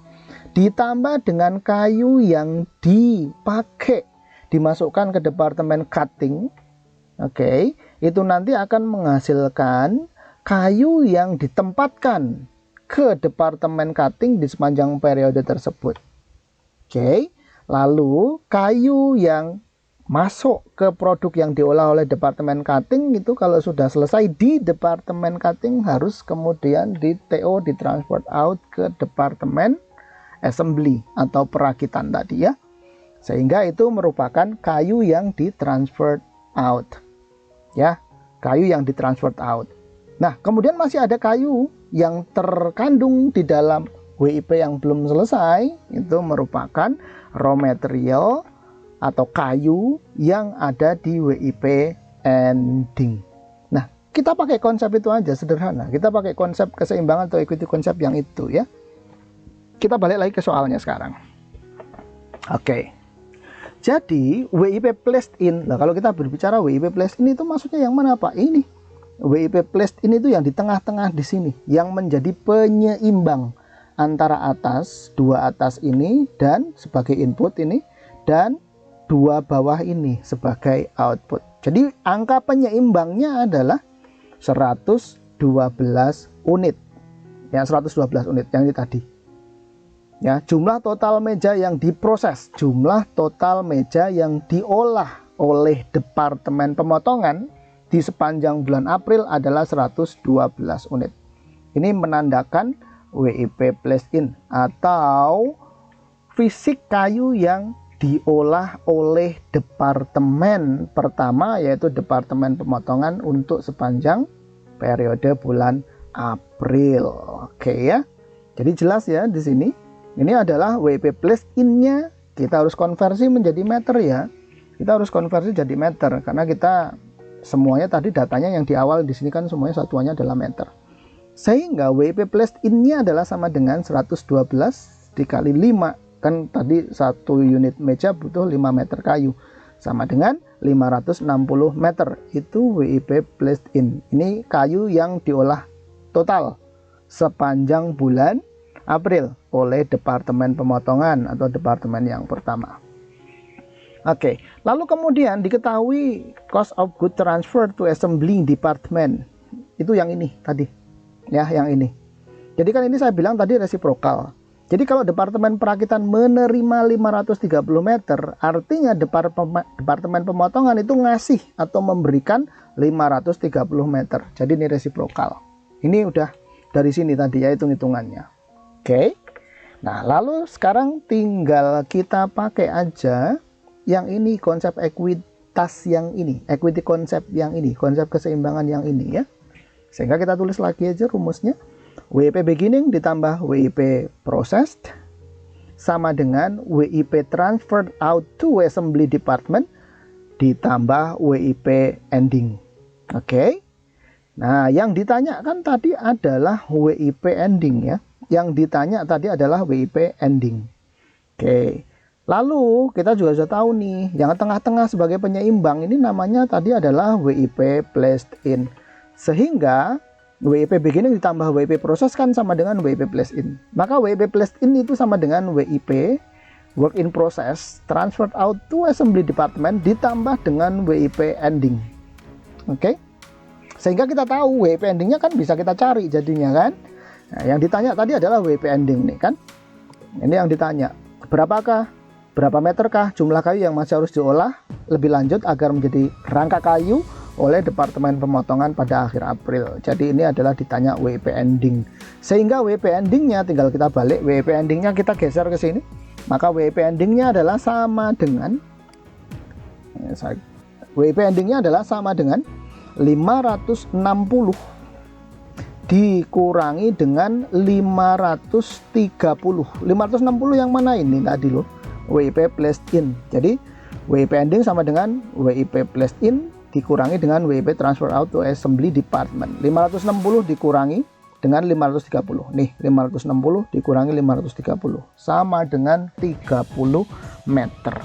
Ditambah dengan kayu yang dipakai, dimasukkan ke Departemen Cutting. Oke, itu nanti akan menghasilkan kayu yang ditempatkan ke Departemen Cutting di sepanjang periode tersebut. Oke, lalu kayu yang masuk ke produk yang diolah oleh Departemen Cutting itu kalau sudah selesai di Departemen Cutting harus kemudian di TO, di transport out ke Departemen Assembly atau perakitan tadi ya. Sehingga itu merupakan kayu yang ditransfer out. Ya, kayu yang ditransfer out. Nah, kemudian masih ada kayu yang terkandung di dalam WIP yang belum selesai, itu merupakan raw material atau kayu yang ada di WIP ending. Nah, kita pakai konsep itu aja, sederhana. Kita pakai konsep keseimbangan atau ikuti konsep yang itu ya. Kita balik lagi ke soalnya sekarang. Oke. Jadi WIP placed in. Nah, kalau kita berbicara WIP placed in itu maksudnya yang mana Pak? Ini. WIP placed in itu yang di tengah-tengah di sini, yang menjadi penyeimbang antara atas, dua atas ini dan sebagai input ini, dan dua bawah ini sebagai output. Jadi angka penyeimbangnya adalah 112 unit. Ya, 112 unit yang ini tadi. Ya, jumlah total meja yang diproses, jumlah total meja yang diolah oleh Departemen Pemotongan di sepanjang bulan April adalah 112 unit. Ini menandakan WIP placed in atau fisik kayu yang diolah oleh departemen pertama, yaitu Departemen Pemotongan untuk sepanjang periode bulan April. Oke ya. Jadi jelas ya di sini. Ini adalah WIP placed in-nya. Kita harus konversi menjadi meter ya. Kita harus konversi jadi meter karena kita semuanya tadi datanya yang di awal di sini kan semuanya satuannya adalah meter. Sehingga WIP placed in-nya adalah sama dengan 112 dikali 5. Kan tadi satu unit meja butuh 5 meter kayu, sama dengan 560 meter. Itu WIP placed in. Ini kayu yang diolah total sepanjang bulan April oleh Departemen Pemotongan atau departemen yang pertama. Oke, lalu kemudian diketahui cost of good transfer to assembling department. Itu yang ini tadi. Ya, yang ini. Jadi kan ini saya bilang tadi resiprokal. Jadi kalau Departemen Perakitan menerima 530 meter, artinya Departemen Pemotongan itu ngasih atau memberikan 530 meter. Jadi ini resiprokal. Ini udah dari sini tadi ya hitung-hitungannya. Oke. Nah, lalu sekarang tinggal kita pakai aja yang ini, konsep ekuitas yang ini, equity konsep yang ini, konsep keseimbangan yang ini ya. Sehingga kita tulis lagi aja rumusnya. WIP beginning ditambah WIP processed sama dengan WIP transferred out to assembly department ditambah WIP ending. Oke. Nah, yang ditanyakan tadi adalah WIP ending ya. Yang ditanya tadi adalah WIP ending. Oke. Lalu kita juga sudah tahu nih, yang tengah-tengah sebagai penyeimbang ini namanya tadi adalah WIP placed in. Sehingga WIP beginning ditambah WIP proses kan sama dengan WIP placed in. Maka WIP placed in itu sama dengan WIP work in process transferred out to assembly department ditambah dengan WIP ending. Oke. Sehingga kita tahu WIP endingnya kan bisa kita cari jadinya kan. Nah, yang ditanya tadi adalah WIP ending nih kan. Ini yang ditanya. Berapa meterkah jumlah kayu yang masih harus diolah lebih lanjut agar menjadi rangka kayu oleh Departemen Pemotongan pada akhir April. Jadi ini adalah ditanya WIP ending. Sehingga WIP endingnya tinggal kita balik, WIP endingnya kita geser ke sini. Maka WIP endingnya adalah sama dengan WIP endingnya adalah sama dengan 560 dikurangi dengan 530. 560 yang mana ini tadi loh? WIP placed in. Jadi WIP ending sama dengan WIP placed in dikurangi dengan WIP transfer out to assembly department. 560 dikurangi dengan 530. Nih, 560 dikurangi 530 sama dengan 30 meter.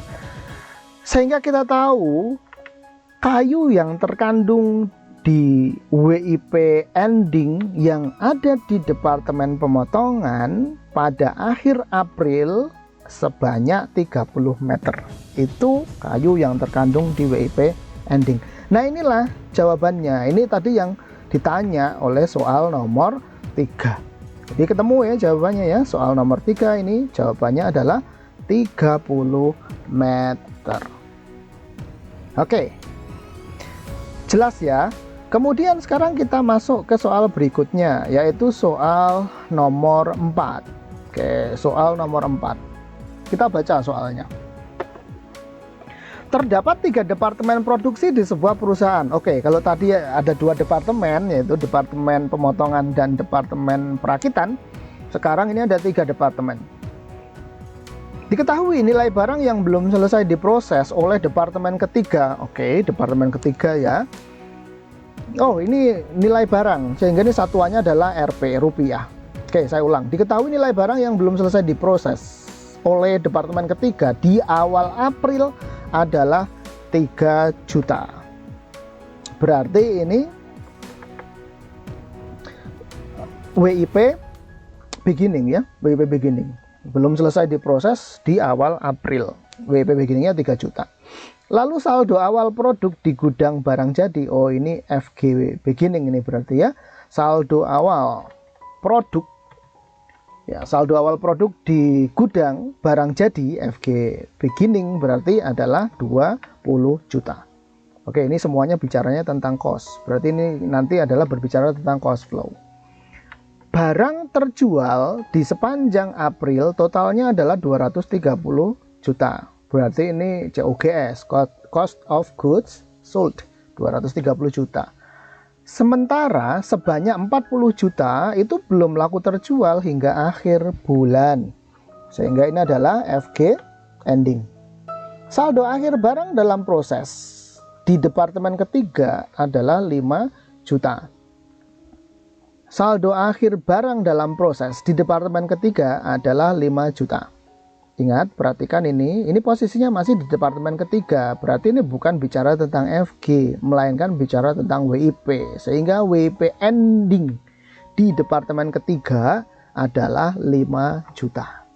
Sehingga kita tahu kayu yang terkandung di WIP ending yang ada di Departemen Pemotongan pada akhir April sebanyak 30 meter. Itu kayu yang terkandung di WIP ending. Nah, inilah jawabannya. Ini tadi yang ditanya oleh soal nomor 3. Jadi ketemu ya jawabannya ya. Soal nomor 3 ini jawabannya adalah 30 meter. Oke. Jelas ya. Kemudian sekarang kita masuk ke soal berikutnya, yaitu soal nomor 4. Oke, soal nomor 4. Kita baca soalnya. Terdapat 3 departemen produksi di sebuah perusahaan. Oke, kalau tadi ada 2 departemen, yaitu Departemen Pemotongan dan Departemen Perakitan. Sekarang ini ada 3 departemen. Diketahui nilai barang yang belum selesai diproses oleh departemen ketiga. Oke, departemen ketiga ya. Oh, ini nilai barang, sehingga ini satuannya adalah Rp, rupiah. Oke, saya ulang. Diketahui nilai barang yang belum selesai diproses oleh departemen ketiga di awal April adalah 3 juta. Berarti ini WIP beginning ya, WIP beginning. Belum selesai diproses di awal April. WIP beginningnya 3 juta. Lalu saldo awal produk di gudang barang jadi, oh ini FG beginning ini berarti ya, saldo awal produk ya, saldo awal produk di gudang barang jadi FG beginning berarti adalah 20 juta. Oke, ini semuanya bicaranya tentang cost, berarti ini nanti adalah berbicara tentang cost flow. Barang terjual di sepanjang April totalnya adalah 230 juta. Berarti ini COGS, cost of goods sold, 230 juta. Sementara sebanyak 40 juta itu belum laku terjual hingga akhir bulan. Sehingga ini adalah FG ending. Saldo akhir barang dalam proses di departemen ketiga adalah 5 juta. Saldo akhir barang dalam proses di departemen ketiga adalah 5 juta. Ingat, perhatikan ini posisinya masih di departemen ketiga, berarti ini bukan bicara tentang FG, melainkan bicara tentang WIP, sehingga WIP ending di departemen ketiga adalah 5 juta.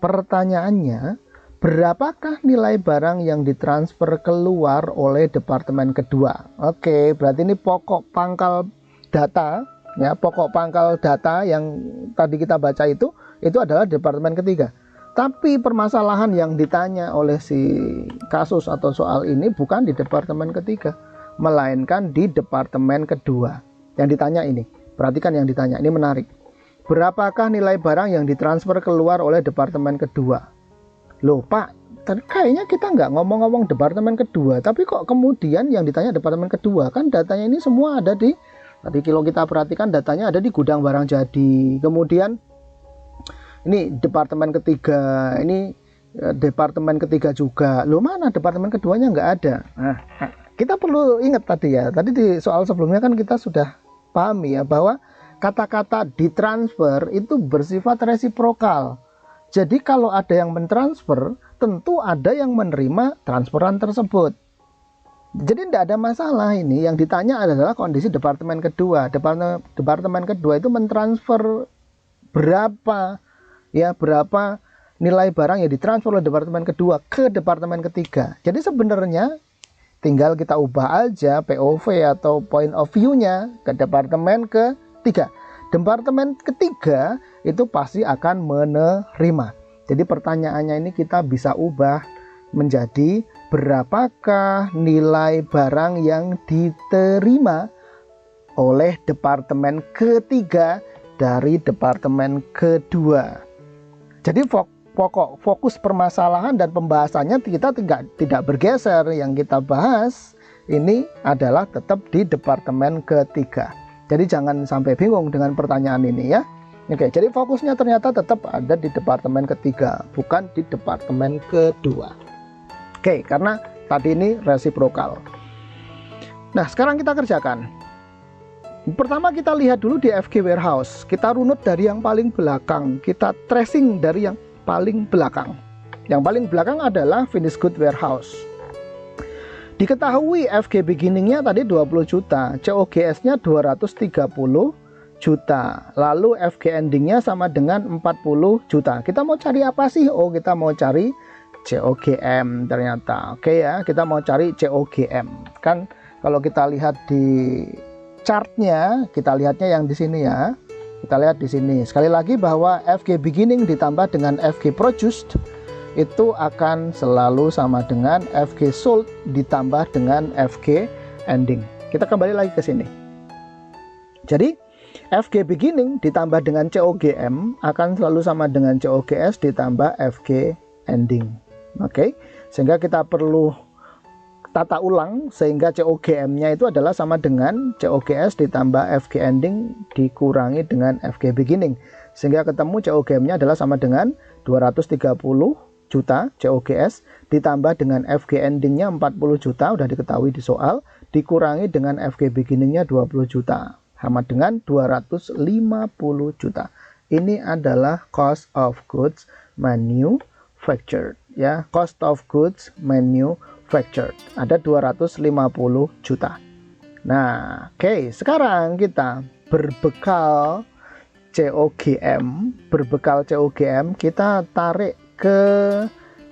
Pertanyaannya, berapakah nilai barang yang ditransfer keluar oleh departemen kedua? Oke, berarti ini pokok pangkal data, ya, pokok pangkal data yang tadi kita baca itu adalah departemen ketiga. Tapi permasalahan yang ditanya oleh si kasus atau soal ini bukan di departemen ketiga, melainkan di departemen kedua. Yang ditanya ini, perhatikan yang ditanya, ini menarik. Berapakah nilai barang yang ditransfer keluar oleh departemen kedua? Loh Pak, kayaknya kita nggak ngomong-ngomong departemen kedua, tapi kok kemudian yang ditanya departemen kedua? Kan datanya ini semua ada di, tadi kalau kita perhatikan datanya ada di gudang barang jadi, kemudian ini departemen ketiga, ini departemen ketiga juga. Loh mana departemen keduanya nggak ada? Nah, kita perlu ingat tadi ya, tadi di soal sebelumnya kan kita sudah pahami ya bahwa kata-kata ditransfer itu bersifat resiprokal. Jadi kalau ada yang mentransfer, tentu ada yang menerima transferan tersebut. Jadi tidak ada masalah ini. Yang ditanya adalah kondisi departemen kedua. Departemen kedua itu mentransfer berapa? Ya, berapa nilai barang yang ditransfer oleh departemen kedua ke departemen ketiga. Jadi sebenarnya tinggal kita ubah aja POV atau point of view-nya ke departemen ketiga. Departemen ketiga itu pasti akan menerima. Jadi pertanyaannya ini kita bisa ubah menjadi berapakah nilai barang yang diterima oleh departemen ketiga dari departemen kedua. Jadi fokus permasalahan dan pembahasannya kita tidak bergeser. Yang kita bahas ini adalah tetap di departemen ketiga. Jadi jangan sampai bingung dengan pertanyaan ini ya. Oke, jadi fokusnya ternyata tetap ada di departemen ketiga, bukan di departemen kedua. Oke, karena tadi ini resiprokal. Nah, sekarang kita kerjakan. Pertama kita lihat dulu di FG Warehouse. Kita runut dari yang paling belakang. Kita tracing dari yang paling belakang. Yang paling belakang adalah Finished Good Warehouse. Diketahui FG beginningnya tadi 20 juta. COGS-nya 230 juta. Lalu FG endingnya sama dengan 40 juta. Kita mau cari apa sih? Oh, kita mau cari COGM ternyata. Oke ya, kita mau cari COGM. Kan kalau kita lihat di chartnya, kita lihatnya yang di sini ya. Kita lihat di sini. Sekali lagi bahwa FG beginning ditambah dengan FG produced itu akan selalu sama dengan FG sold ditambah dengan FG ending. Kita kembali lagi ke sini. Jadi FG beginning ditambah dengan COGM akan selalu sama dengan COGS ditambah FG ending. Oke. Sehingga kita perlu tata ulang sehingga COGM-nya itu adalah sama dengan COGS ditambah FG ending dikurangi dengan FG beginning. Sehingga ketemu COGM-nya adalah sama dengan 230 juta COGS ditambah dengan FG ending-nya 40 juta, udah diketahui di soal, dikurangi dengan FG beginning-nya 20 juta. Sama dengan 250 juta. Ini adalah cost of goods manufactured. Ya, cost of goods manufactured ada 250 juta. Nah, oke, sekarang kita berbekal COGM kita tarik ke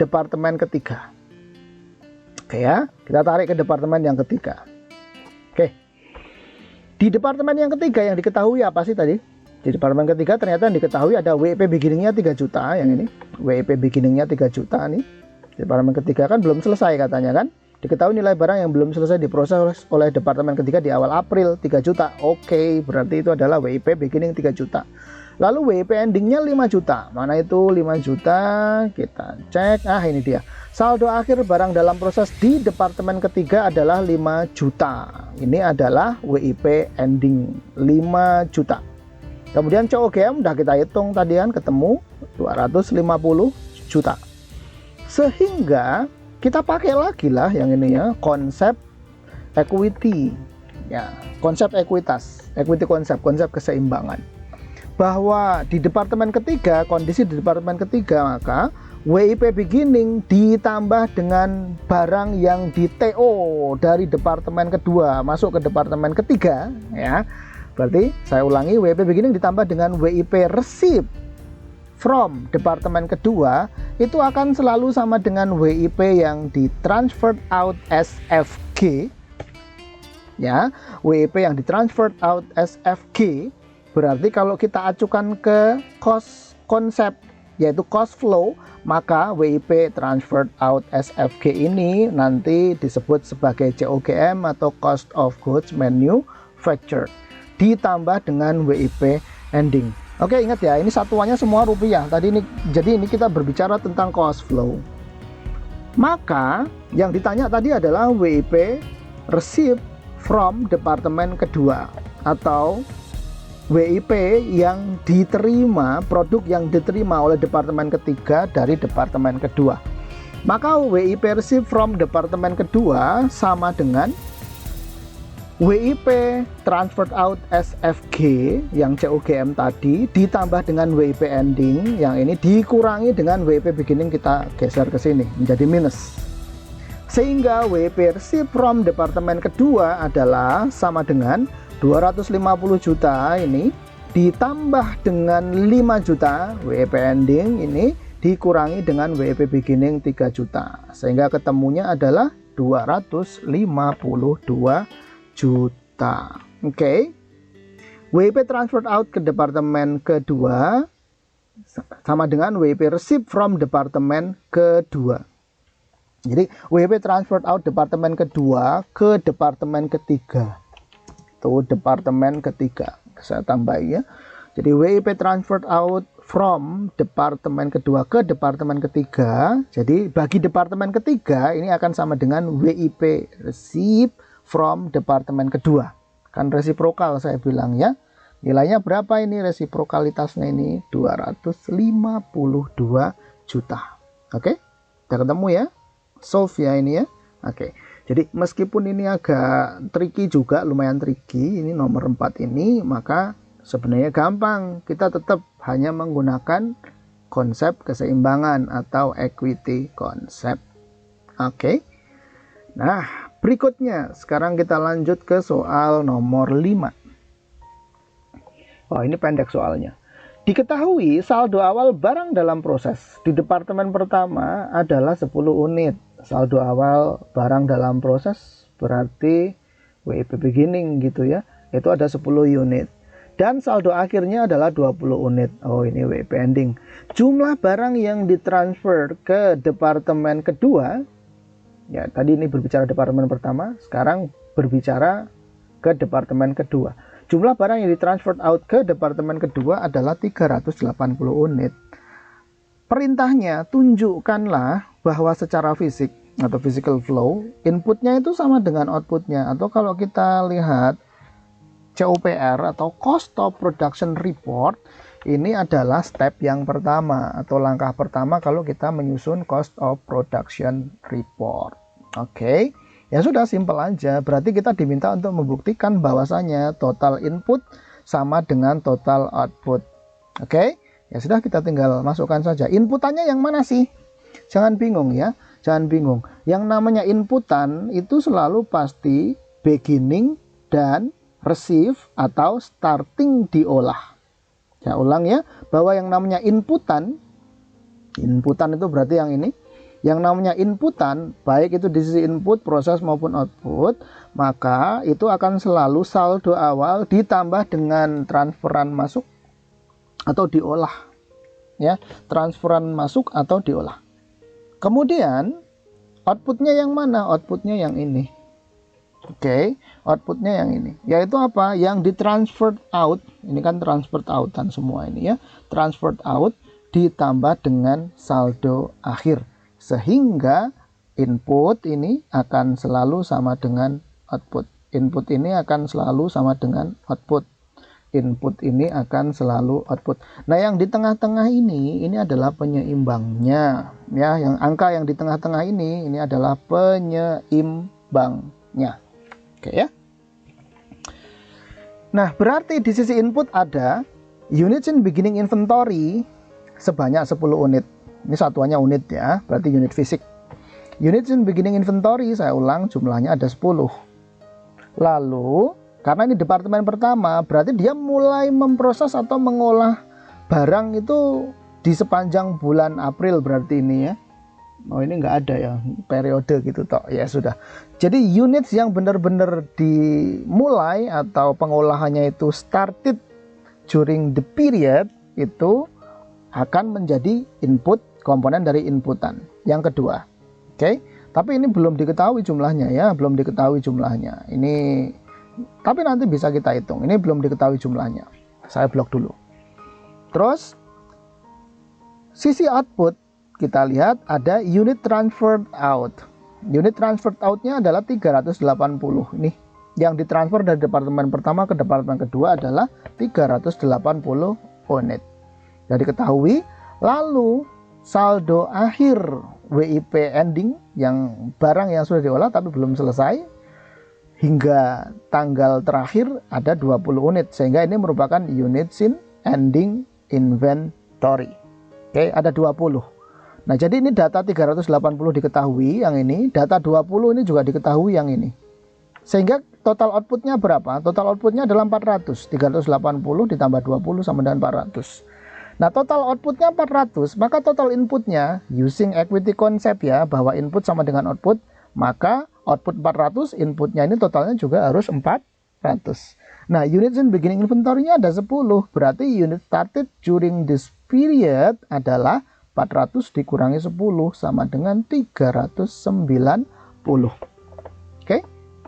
departemen ketiga. Oke ya, kita tarik ke departemen yang ketiga. Oke, di departemen yang ketiga yang diketahui apa sih tadi? Di departemen ketiga ternyata yang diketahui ada WIP beginningnya 3 juta, yang ini WIP beginningnya 3 juta nih. Departemen ketiga kan belum selesai katanya kan, diketahui nilai barang yang belum selesai diproses oleh departemen ketiga di awal April 3 juta. Oke, berarti itu adalah WIP beginning 3 juta. Lalu WIP endingnya 5 juta. Mana itu 5 juta? Kita cek. Ah, ini dia. Saldo akhir barang dalam proses di departemen ketiga adalah 5 juta. Ini adalah WIP ending 5 juta. Kemudian COGM udah kita hitung tadi kan, ketemu 250 juta. Sehingga kita pakai lagi lah yang ini ya, konsep equity. Ya, konsep ekuitas, equity konsep keseimbangan. Bahwa di departemen ketiga, kondisi di departemen ketiga, maka WIP beginning ditambah dengan barang yang di TO dari departemen kedua masuk ke departemen ketiga ya. Berarti saya ulangi, WIP beginning ditambah dengan WIP receipt from departemen kedua itu akan selalu sama dengan WIP yang di transferred out SFG ya. WIP yang di transferred out SFG berarti kalau kita acukan ke cost konsep yaitu cost flow, maka WIP transferred out SFG ini nanti disebut sebagai COGM atau cost of goods manufactured ditambah dengan WIP ending. Oke, ingat ya, ini satuannya semua rupiah tadi ini. Jadi ini kita berbicara tentang cost flow. Maka yang ditanya tadi adalah WIP receipt from departemen kedua atau WIP yang diterima, produk yang diterima oleh departemen ketiga dari departemen kedua. Maka WIP receipt from departemen kedua sama dengan WIP transferred out SFG yang COGM tadi ditambah dengan WIP ending yang ini dikurangi dengan WIP beginning, kita geser ke sini menjadi minus. Sehingga WIP receipt from departemen kedua adalah sama dengan 250 juta ini ditambah dengan 5 juta WIP ending ini dikurangi dengan WIP beginning 3 juta sehingga ketemunya adalah 252 juta. Oke. WIP transferred out ke departemen kedua sama dengan WIP receipt from departemen kedua. Jadi WIP transferred out departemen kedua ke departemen ketiga. Itu departemen ketiga. Saya tambahin ya. Jadi WIP transferred out from departemen kedua ke departemen ketiga. Jadi bagi departemen ketiga ini akan sama dengan WIP receipt from departemen kedua. Kan resiprokal saya bilang ya. Nilainya berapa ini resiprokalitasnya ini? 252 juta. Oke? Udah ketemu ya? Solve ya ini ya. Oke. Jadi meskipun ini agak tricky juga, lumayan tricky, ini nomor 4 ini, maka sebenarnya gampang. Kita tetap hanya menggunakan konsep keseimbangan atau equity concept. Oke. Nah, berikutnya sekarang kita lanjut ke soal nomor 5. Oh, ini pendek soalnya. Diketahui saldo awal barang dalam proses di departemen pertama adalah 10 unit. Saldo awal barang dalam proses berarti WIP beginning gitu ya, itu ada 10 unit dan saldo akhirnya adalah 20 unit. Oh, ini WIP ending. Jumlah barang yang ditransfer ke departemen kedua ya, tadi ini berbicara departemen pertama, sekarang berbicara ke departemen kedua. Jumlah barang yang ditransfer out ke departemen kedua adalah 380 unit. Perintahnya, tunjukkanlah bahwa secara fisik atau physical flow, inputnya itu sama dengan outputnya. Atau kalau kita lihat COPR atau Cost of Production Report, ini adalah step yang pertama atau langkah pertama kalau kita menyusun Cost of Production Report. Oke, ya sudah, simpel aja. Berarti kita diminta untuk membuktikan bahwasanya total input sama dengan total output. Oke. Ya sudah, kita tinggal masukkan saja. Inputannya yang mana sih? Jangan bingung ya, jangan bingung. Yang namanya inputan itu selalu pasti beginning dan receive atau starting diolah. Saya ulang ya, bahwa yang namanya inputan itu berarti yang ini. Yang namanya inputan, baik itu di sisi input, proses maupun output, maka itu akan selalu saldo awal ditambah dengan transferan masuk atau diolah. Ya, transferan masuk atau diolah. Kemudian outputnya yang mana? Outputnya yang ini. Oke, outputnya yang ini. Yaitu apa? Yang ditransfer out. Ini kan transfer outan semua ini ya. Transfer out ditambah dengan saldo akhir. Sehingga input ini akan selalu sama dengan output. Input ini akan selalu sama dengan output. Input ini akan selalu output. Nah, yang di tengah-tengah ini adalah penyeimbangnya. Ya, yang angka yang di tengah-tengah ini adalah penyeimbangnya. Oke ya. Nah, berarti di sisi input ada units in beginning inventory sebanyak 10 unit. Ini satuannya unit ya, berarti unit fisik. Units in beginning inventory, saya ulang, jumlahnya ada 10. Lalu, karena ini departemen pertama, berarti dia mulai memproses atau mengolah barang itu di sepanjang bulan April berarti ini ya. Oh, ini nggak ada ya periode gitu toh, ya sudah. Jadi units yang benar-benar dimulai atau pengolahannya itu started during the period itu akan menjadi input, komponen dari inputan yang kedua. Oke, tapi ini belum diketahui jumlahnya ya, belum diketahui jumlahnya ini, tapi nanti bisa kita hitung. Ini belum diketahui jumlahnya, saya blok dulu. Terus sisi output kita lihat ada unit transferred out. Unit transferred outnya adalah 380. Ini yang ditransfer dari departemen pertama ke departemen kedua adalah 380 unit. Jadi diketahui. Lalu saldo akhir WIP ending, yang barang yang sudah diolah tapi belum selesai, hingga tanggal terakhir ada 20 unit. Sehingga ini merupakan units in ending inventory. Oke, ada 20. Nah, jadi ini data 380 diketahui yang ini, data 20 ini juga diketahui yang ini. Sehingga total outputnya berapa? Total outputnya adalah 400. 380 ditambah 20 sama dengan 400. Nah, total outputnya 400, maka total inputnya using equity concept ya, bahwa input sama dengan output, maka output 400, inputnya ini totalnya juga harus 400. Nah, units in beginning inventory-nya ada 10, berarti unit started during this period adalah 400 dikurangi 10 sama dengan 390. Oke,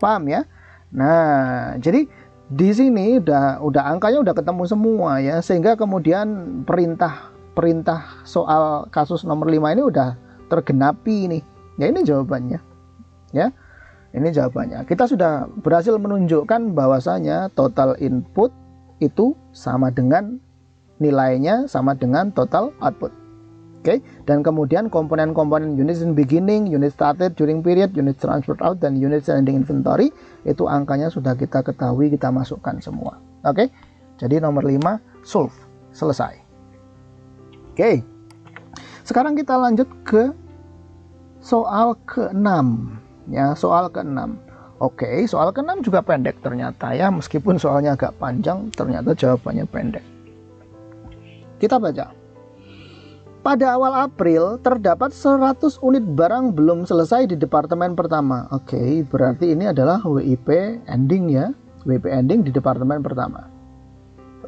paham ya? Nah, jadi di sini udah angkanya udah ketemu semua ya, sehingga kemudian perintah soal kasus nomor 5 ini udah tergenapi nih. Ya, ini jawabannya. Ya. Ini jawabannya. Kita sudah berhasil menunjukkan bahwasanya total input itu sama dengan nilainya sama dengan total output. Oke, dan kemudian komponen-komponen units in beginning, unit started during period, unit transferred out, dan unit ending inventory itu angkanya sudah kita ketahui, kita masukkan semua. Oke, jadi nomor 5 solve, selesai. Oke, sekarang kita lanjut ke soal ke-6 ya, soal ke-6. Oke, soal ke-6 juga pendek ternyata ya, meskipun soalnya agak panjang, ternyata jawabannya pendek. Kita baca. Pada awal April, terdapat 100 unit barang belum selesai di departemen pertama. Oke, berarti ini adalah WIP ending ya. WIP ending di departemen pertama.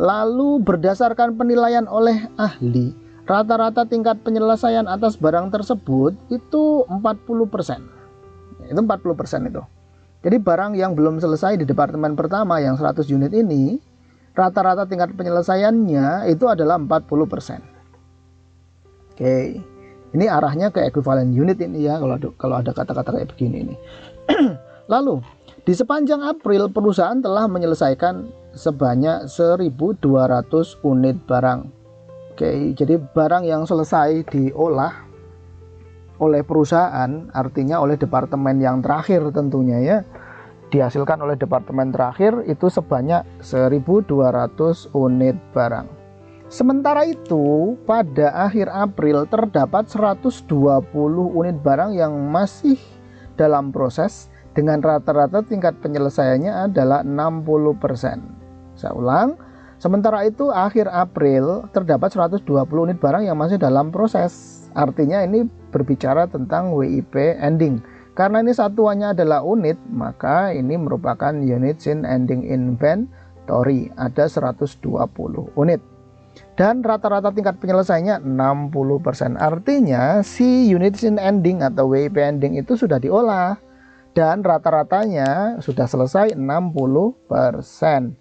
Lalu berdasarkan penilaian oleh ahli, rata-rata tingkat penyelesaian atas barang tersebut itu 40%. Itu 40% itu. Jadi barang yang belum selesai di departemen pertama yang 100 unit ini, rata-rata tingkat penyelesaiannya itu adalah 40%. Oke, ini arahnya ke equivalent unit ini ya, kalau ada kata-kata kayak begini ini. Lalu, di sepanjang April perusahaan telah menyelesaikan sebanyak 1.200 unit barang. Oke, jadi barang yang selesai diolah oleh perusahaan, artinya oleh departemen yang terakhir tentunya ya, dihasilkan oleh departemen terakhir itu sebanyak 1.200 unit barang. Sementara itu, pada akhir April terdapat 120 unit barang yang masih dalam proses dengan rata-rata tingkat penyelesaiannya adalah 60%. Saya ulang, sementara itu akhir April terdapat 120 unit barang yang masih dalam proses Artinya ini berbicara tentang WIP ending. Karena ini satuannya adalah unit, maka ini merupakan units in ending inventory. Ada 120 unit. Dan rata-rata tingkat penyelesaiannya 60%. Artinya si units in ending atau WIP ending itu sudah diolah. Dan rata-ratanya sudah selesai 60%.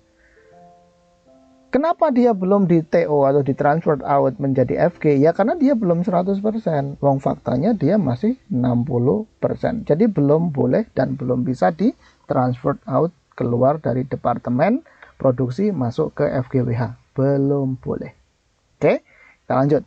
Kenapa dia belum di TO atau di transfer out menjadi FG? Ya karena dia belum 100%. Wong faktanya dia masih 60%. Jadi belum boleh dan belum bisa di transfer out keluar dari departemen produksi masuk ke FGWH. Belum boleh. Oke, kita lanjut.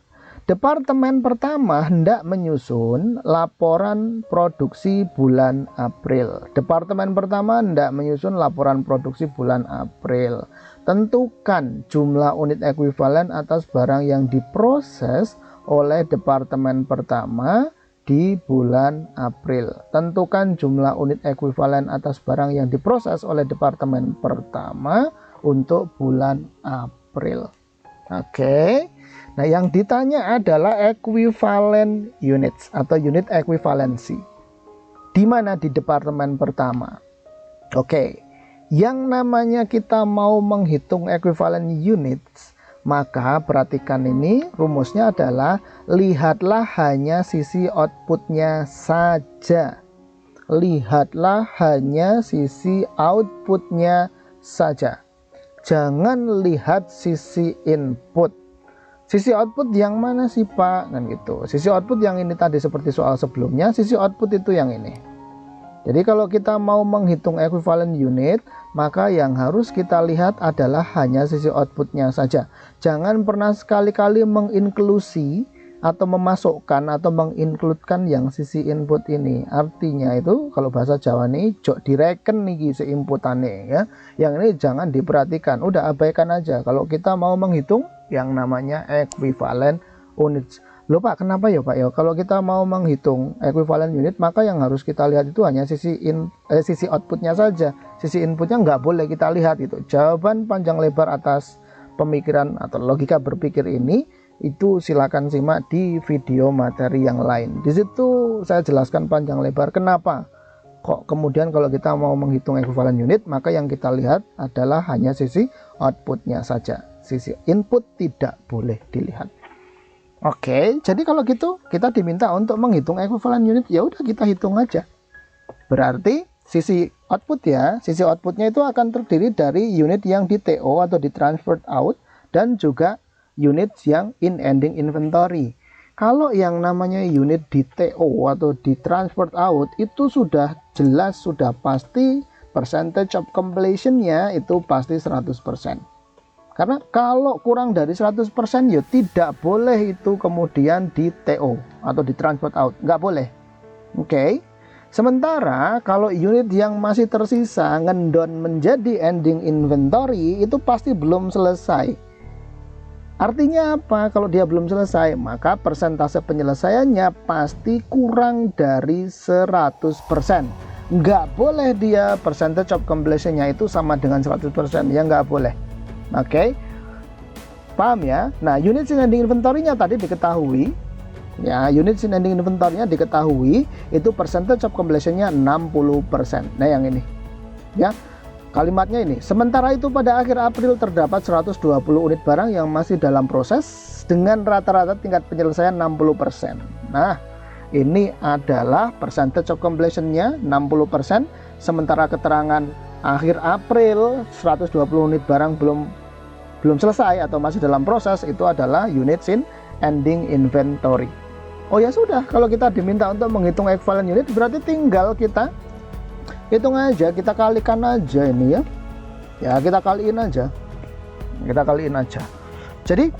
Departemen pertama hendak menyusun laporan produksi bulan April. Departemen pertama hendak menyusun laporan produksi bulan April. Tentukan jumlah unit ekuivalen atas barang yang diproses oleh departemen pertama di bulan April. Tentukan jumlah unit ekuivalen atas barang yang diproses oleh departemen pertama untuk bulan April. Oke. Nah, yang ditanya adalah equivalent units atau unit ekuivalensi. Di mana di departemen pertama? Oke. Yang namanya kita mau menghitung equivalent units, maka perhatikan ini rumusnya adalah lihatlah hanya sisi outputnya saja. Lihatlah hanya sisi outputnya saja. Jangan lihat sisi input. Sisi output yang mana sih Pak? Kan gitu. Sisi output yang ini tadi seperti soal sebelumnya, sisi output itu yang ini. Jadi kalau kita mau menghitung equivalent unit, maka yang harus kita lihat adalah hanya sisi outputnya saja. Jangan pernah sekali-kali menginklusi atau memasukkan atau mengincludekan yang sisi input ini. Artinya itu kalau bahasa Jawa nih jok direken nih si inputannya ya. Yang ini jangan diperhatikan, udah abaikan aja. Kalau kita mau menghitung yang namanya equivalent units. Loh Pak, kenapa ya Pak ya? Kalau kita mau menghitung equivalent unit, maka yang harus kita lihat itu hanya sisi outputnya saja. Sisi inputnya nggak boleh kita lihat itu. Jawaban panjang lebar atas pemikiran atau logika berpikir ini itu silakan simak di video materi yang lain. Di situ saya jelaskan panjang lebar kenapa kok kemudian kalau kita mau menghitung equivalent unit, maka yang kita lihat adalah hanya sisi outputnya saja. Sisi input tidak boleh dilihat. Oke, jadi kalau gitu kita diminta untuk menghitung equivalent unit, ya udah kita hitung aja. Berarti sisi output ya, sisi outputnya itu akan terdiri dari unit yang di TO atau di transferred out dan juga unit yang in ending inventory. Kalau yang namanya unit di TO atau di transferred out itu sudah jelas, sudah pasti percentage of completion-nya itu pasti 100%. Karena kalau kurang dari 100% ya tidak boleh itu kemudian di TO atau di transfer out, nggak boleh. Oke. Sementara kalau unit yang masih tersisa ngendon menjadi ending inventory itu pasti belum selesai. Artinya apa? Kalau dia belum selesai, maka persentase penyelesaiannya pasti kurang dari 100%. Nggak boleh dia percentage of completion-nya itu sama dengan 100%, ya nggak boleh. Oke, paham ya? Nah, unit in ending inventory-nya tadi diketahui, ya, unit in ending inventory-nya diketahui itu percentage of completion-nya 60%. Nah, yang ini, ya, kalimatnya ini. Sementara itu pada akhir April terdapat 120 unit barang yang masih dalam proses dengan rata-rata tingkat penyelesaian 60%. Nah, ini adalah percentage of completion-nya 60%, sementara keterangan akhir April 120 unit barang belum selesai atau masih dalam proses itu adalah units in ending inventory. Oh ya sudah, kalau kita diminta untuk menghitung equivalent unit berarti tinggal kita hitung aja, kita kalikan aja ini ya. Ya, kita kaliin aja. Jadi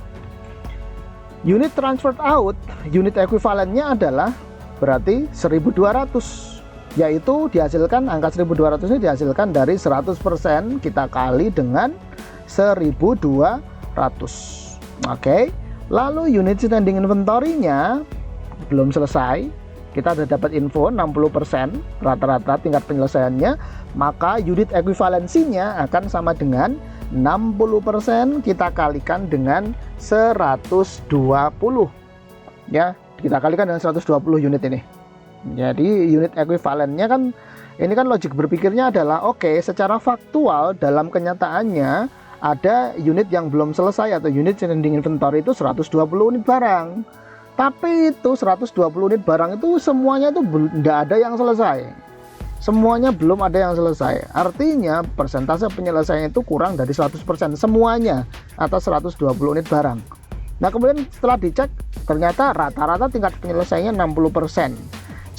unit transferred out, unit equivalentnya adalah berarti 1200. Yaitu dihasilkan angka 1200 ini dihasilkan dari 100% kita kali dengan 1200. Oke. Lalu unit ending inventory-nya belum selesai. Kita sudah dapat info 60% rata-rata tingkat penyelesaiannya, maka unit ekuivalensinya akan sama dengan 60% kita kalikan dengan 120. Ya, kita kalikan dengan 120 unit ini. Jadi unit ekuivalennya kan, ini kan logik berpikirnya adalah oke, secara faktual dalam kenyataannya ada unit yang belum selesai atau unit ending inventory itu 120 unit barang. Tapi itu 120 unit barang itu semuanya itu tidak ada yang selesai. Semuanya belum ada yang selesai. Artinya persentase penyelesaian itu kurang dari 100% semuanya atas 120 unit barang. Nah, kemudian setelah dicek ternyata rata-rata tingkat penyelesaiannya 60%.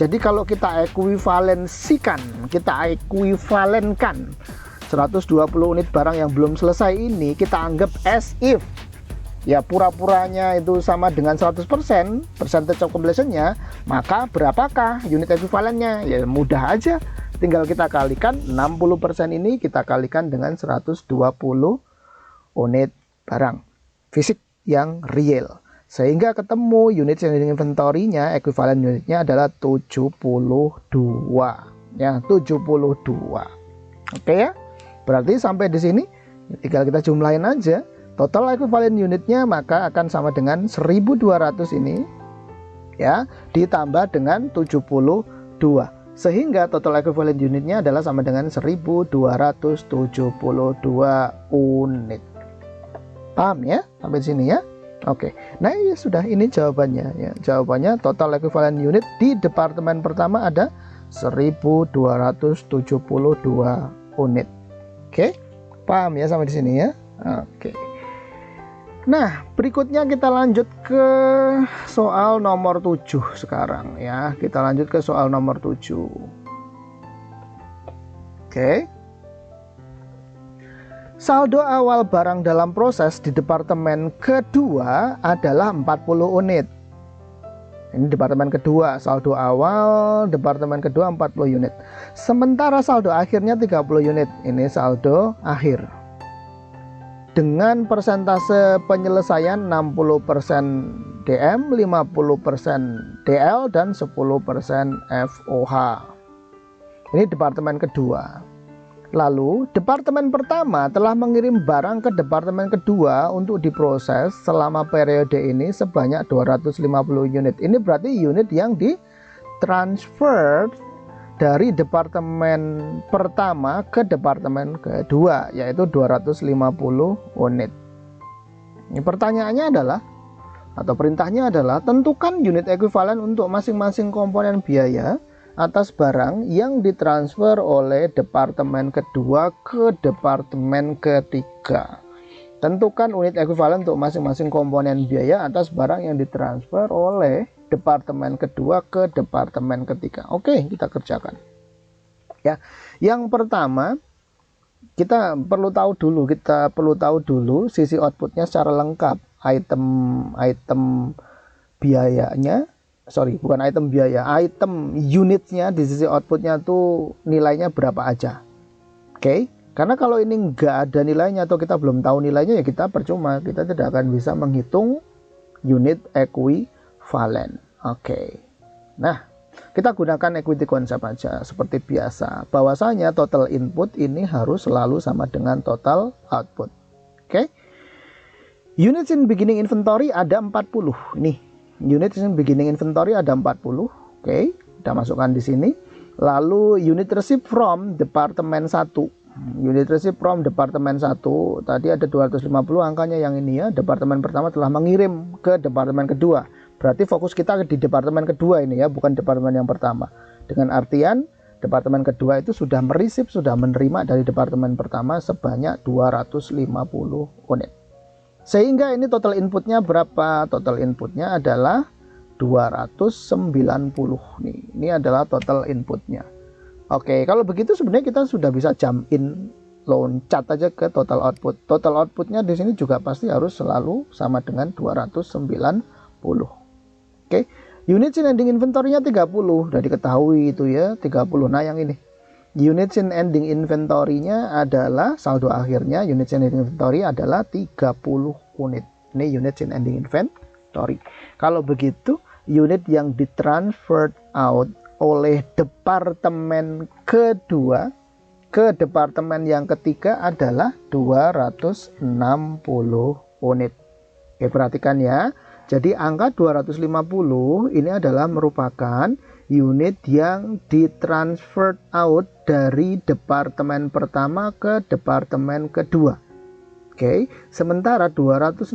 Jadi kalau kita ekuivalensikan, kita ekuivalenkan 120 unit barang yang belum selesai ini kita anggap as if ya pura-puranya itu sama dengan 100%, percentage of completionnya, maka berapakah unit ekuivalennya? Ya mudah aja, tinggal kita kalikan 60% ini kita kalikan dengan 120 unit barang fisik yang real, sehingga ketemu unit ending inventory-nya, ekuivalen unitnya adalah 72 ya, 72. Oke ya, berarti sampai di sini tinggal kita jumlahin aja total ekuivalen unitnya, maka akan sama dengan 1200 ini ya ditambah dengan 72, sehingga total ekuivalen unitnya adalah sama dengan 1272 unit. Paham ya sampai sini ya? Oke, nah ya sudah, ini jawabannya ya. Jawabannya total ekuivalen unit di departemen pertama ada 1272 unit. Oke, paham ya sampai di sini ya? Oke. Nah, berikutnya kita lanjut ke soal nomor 7 sekarang ya. Kita lanjut ke soal nomor 7. Oke. Saldo awal barang dalam proses di departemen kedua adalah 40 unit. Ini departemen kedua, saldo awal departemen kedua 40 unit. Sementara saldo akhirnya 30 unit. Ini saldo akhir. Dengan persentase penyelesaian 60% DM, 50% DL, dan 10% FOH. Ini departemen kedua. Lalu, departemen pertama telah mengirim barang ke departemen kedua untuk diproses selama periode ini sebanyak 250 unit. Ini berarti unit yang ditransfer dari departemen pertama ke departemen kedua, yaitu 250 unit. Ini pertanyaannya adalah, atau perintahnya adalah, tentukan unit ekuivalen untuk masing-masing komponen biaya atas barang yang ditransfer oleh departemen kedua ke departemen ketiga. Tentukan unit ekuivalen untuk masing-masing komponen biaya atas barang yang ditransfer oleh departemen kedua ke departemen ketiga. Oke, kita kerjakan. Ya, yang pertama kita perlu tahu dulu sisi outputnya secara lengkap. Item biayanya. Item unitnya di sisi outputnya tuh nilainya berapa aja. Oke, karena kalau ini nggak ada nilainya atau kita belum tahu nilainya, ya kita percuma, kita tidak akan bisa menghitung unit ekuivalen. Oke, nah kita gunakan equity concept aja seperti biasa, bahwasanya total input ini harus selalu sama dengan total output. Oke, units in beginning inventory ada 40 nih. Unit in beginning inventory ada 40. Oke, kita masukkan di sini. Lalu unit receipt from departemen 1. Unit receipt from departemen 1 tadi ada 250, angkanya yang ini ya. Departemen pertama telah mengirim ke departemen kedua. Berarti fokus kita di departemen kedua ini ya, bukan departemen yang pertama. Dengan artian departemen kedua itu sudah menerima dari departemen pertama sebanyak 250 unit. Sehingga ini total inputnya berapa? Total inputnya adalah 290 nih. Ini adalah total inputnya. Oke, kalau begitu sebenarnya kita sudah bisa jump in, loncat aja ke total output. Total outputnya di sini juga pasti harus selalu sama dengan 290. Oke, unit in ending inventory-nya 30. Sudah diketahui itu ya, 30. Nah, yang ini. Unit in ending inventory-nya adalah saldo akhirnya, unit in ending inventory adalah 30 unit. Ini unit in ending inventory. Kalau begitu, unit yang ditransfer out oleh departemen kedua ke departemen yang ketiga adalah 260 unit. Oke, perhatikan ya. Jadi angka 250 ini adalah merupakan unit yang ditransfer out dari departemen pertama ke departemen kedua. Oke, sementara 260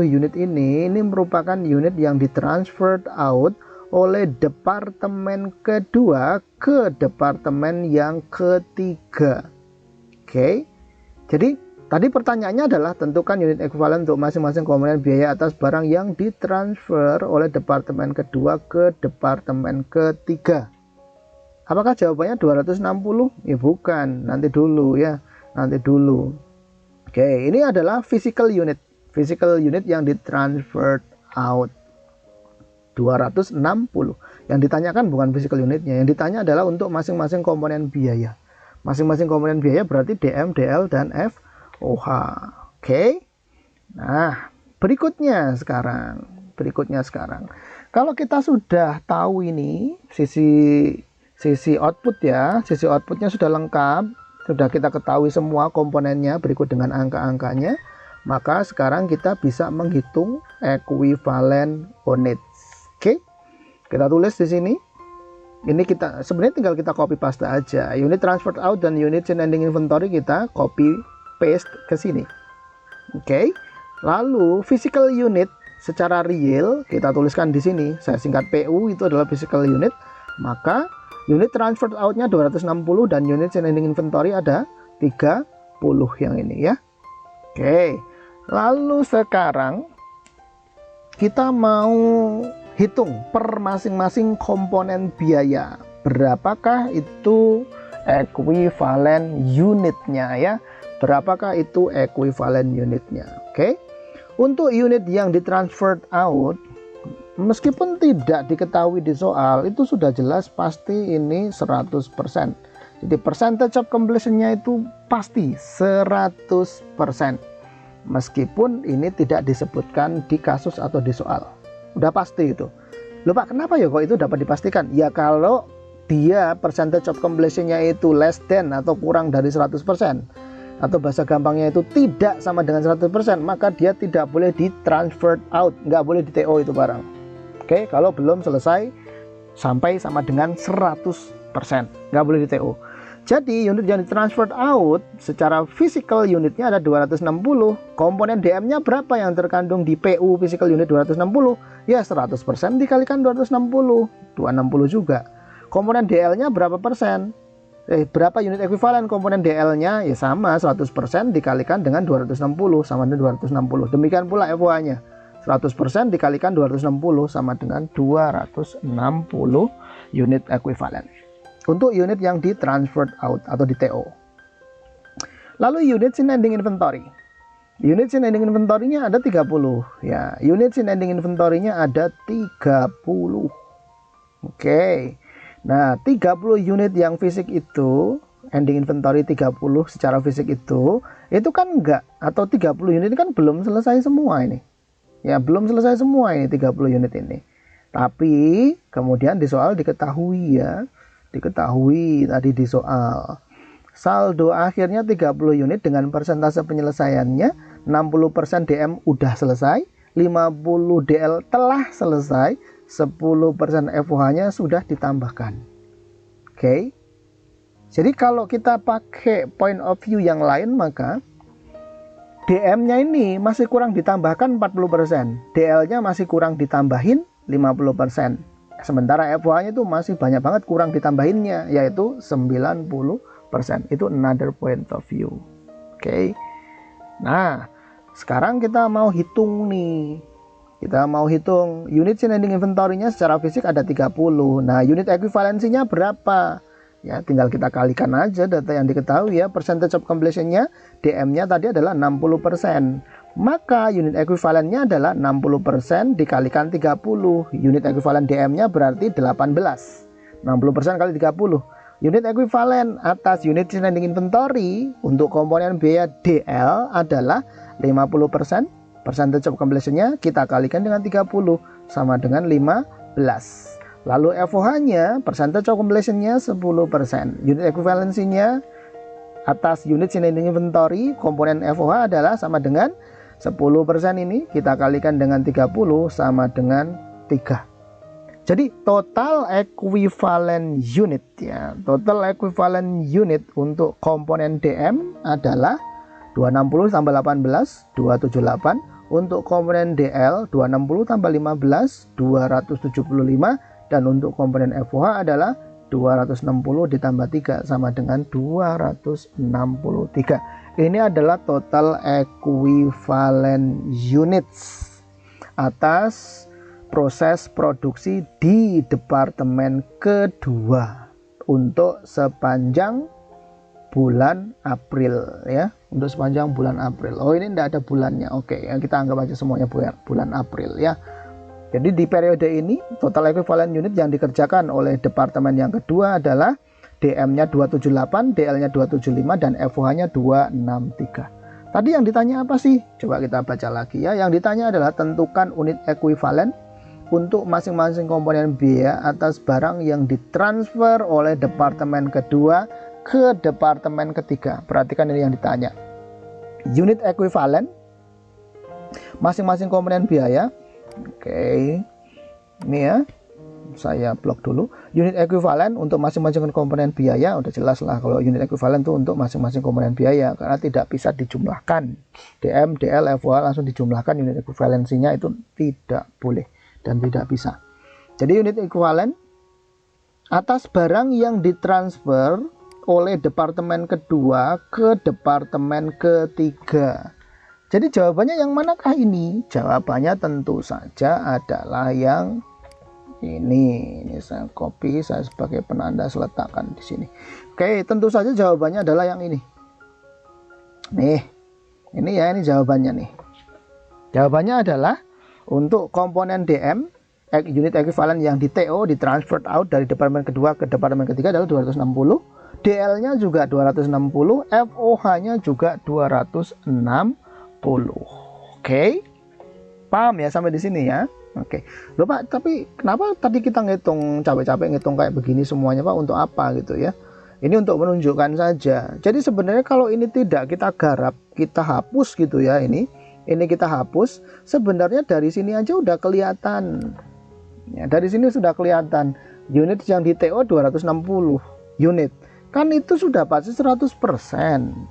unit ini merupakan unit yang ditransfer out oleh departemen kedua ke departemen yang ketiga. Oke, jadi tadi pertanyaannya adalah tentukan unit ekuivalen untuk masing-masing komponen biaya atas barang yang ditransfer oleh departemen kedua ke departemen ketiga. Apakah jawabannya 260? Ya bukan, nanti dulu ya, nanti dulu. Oke, ini adalah physical unit yang ditransfer out. 260. Yang ditanyakan bukan physical unitnya, yang ditanya adalah untuk masing-masing komponen biaya. Masing-masing komponen biaya berarti DM, DL, dan FOH. Oke. Nah, berikutnya sekarang. Kalau kita sudah tahu ini sisi output ya, sisi outputnya sudah lengkap, sudah kita ketahui semua komponennya berikut dengan angka-angkanya, maka sekarang kita bisa menghitung equivalent units. Oke, kita tulis di sini. Ini kita sebenarnya tinggal kita copy paste aja. Unit transferred out dan unit in ending inventory kita copy paste ke sini. Oke. Lalu physical unit secara real kita tuliskan di sini. Saya singkat PU, itu adalah physical unit. Maka unit transferred out-nya 260 dan unit in ending inventory ada 30 yang ini ya. Oke. Lalu sekarang kita mau hitung per masing-masing komponen biaya. Berapakah itu equivalent unitnya ya? Berapakah itu equivalent unitnya? Oke. Untuk unit yang ditransferred out, meskipun tidak diketahui di soal, itu sudah jelas pasti ini 100%. Jadi percentage of completion-nya itu pasti 100%. Meskipun ini tidak disebutkan di kasus atau di soal. Udah pasti itu. Loh Pak, kenapa ya kok itu dapat dipastikan? Ya kalau dia percentage of completion-nya itu less than atau kurang dari 100%, atau bahasa gampangnya itu tidak sama dengan 100%, maka dia tidak boleh di-transferred out, nggak boleh di TO itu barang. Oke, kalau belum selesai sampai sama dengan 100%, nggak boleh di TO. Jadi unit yang di-transferred out secara physical unitnya ada 260. Komponen DM-nya berapa yang terkandung di PU physical unit 260? Ya 100% dikalikan 260, 260 juga. Komponen DL-nya berapa persen? Berapa unit ekuivalen komponen DL-nya? Ya sama 100% dikalikan dengan 260 sama dengan 260. Demikian pula FOH-nya. 100% dikalikan 260 sama dengan 260 unit ekuivalen. Untuk unit yang di transferred out atau di TO. Lalu unit in ending inventory. Unit in ending inventory-nya ada 30 ya. Unit in ending inventory-nya ada 30. Oke. Nah, 30 unit yang fisik itu, ending inventory 30 secara fisik itu kan enggak, atau 30 unit ini kan belum selesai semua ini. Ya, belum selesai semua ini 30 unit ini. Tapi kemudian di soal diketahui ya. Diketahui tadi di soal saldo akhirnya 30 unit dengan persentase penyelesaiannya 60% DM udah selesai, 50 DL telah selesai, 10% FOH-nya sudah ditambahkan. Oke. Jadi kalau kita pakai point of view yang lain, maka DM-nya ini masih kurang ditambahkan 40%, DL-nya masih kurang ditambahin 50%. Sementara FOH-nya itu masih banyak banget kurang ditambahinnya, yaitu 90%. Itu another point of view. Oke. Nah, sekarang kita mau hitung nih. Kita mau hitung unit in ending inventory-nya secara fisik ada 30. Nah, unit ekuivalensinya berapa? Ya, tinggal kita kalikan aja data yang diketahui ya. Percentage of completion-nya, DM-nya tadi adalah 60%. Maka unit ekuivalennya adalah 60% dikalikan 30. Unit ekuivalen DM-nya berarti 18. 60% kali 30. Unit ekuivalen atas unit in ending inventory untuk komponen biaya DL adalah 50%. Percentage of completion-nya kita kalikan dengan 30 sama dengan 15. Lalu FOH-nya, percentage of completion-nya 10%. Unit ekuivalensinya atas unit in ending inventory komponen FOH adalah sama dengan 10% ini kita kalikan dengan 30 sama dengan 3. Jadi total equivalent unit ya, total equivalent unit untuk komponen DM adalah 260 tambah 18, 278. Untuk komponen DL 260 tambah 15, 275. Dan untuk komponen FOH adalah 260 ditambah 3 sama dengan 263. Ini adalah total equivalent units atas proses produksi di departemen kedua untuk sepanjang bulan April ya, untuk sepanjang bulan April. Oh, ini tidak ada bulannya. Oke, ya kita anggap aja semuanya bulan April ya. Jadi di periode ini total equivalent unit yang dikerjakan oleh departemen yang kedua adalah DM-nya 278, DL-nya 275 dan FOH-nya 263. Tadi yang ditanya apa sih? Coba kita baca lagi ya. Yang ditanya adalah tentukan unit ekuivalen untuk masing-masing komponen biaya atas barang yang ditransfer oleh departemen kedua ke departemen ketiga. Perhatikan ini yang ditanya. Unit ekuivalen masing-masing komponen biaya. Oke. Ini ya. Saya blok dulu. Unit ekuivalen untuk masing-masing komponen biaya udah jelas lah kalau unit ekuivalen itu untuk masing-masing komponen biaya karena tidak bisa dijumlahkan. DM, DL, FOH langsung dijumlahkan, unit ekuivalensinya itu tidak boleh dan tidak bisa. Jadi unit ekuivalen atas barang yang ditransfer oleh departemen kedua ke departemen ketiga. Jadi jawabannya yang manakah ini? Jawabannya tentu saja adalah yang ini saya copy, saya sebagai penanda saya letakkan di sini. Oke, tentu saja jawabannya adalah yang ini. Nih, ini ya, ini jawabannya nih. Jawabannya adalah untuk komponen DM, unit ekuivalen yang di TO, di transfer out dari departemen kedua ke departemen ketiga adalah 260. DL-nya juga 260, FOH-nya juga 260. Oke. Paham ya sampai di sini ya? Oke. Loh Pak, tapi kenapa tadi kita ngitung capek-capek ngitung kayak begini semuanya Pak, untuk apa gitu ya? Ini untuk menunjukkan saja. Jadi sebenarnya kalau ini tidak kita garap, kita hapus gitu ya, ini kita hapus, sebenarnya dari sini aja udah kelihatan. Ya, dari sini sudah kelihatan unit yang di TO 260 unit. Kan itu sudah pasti 100%.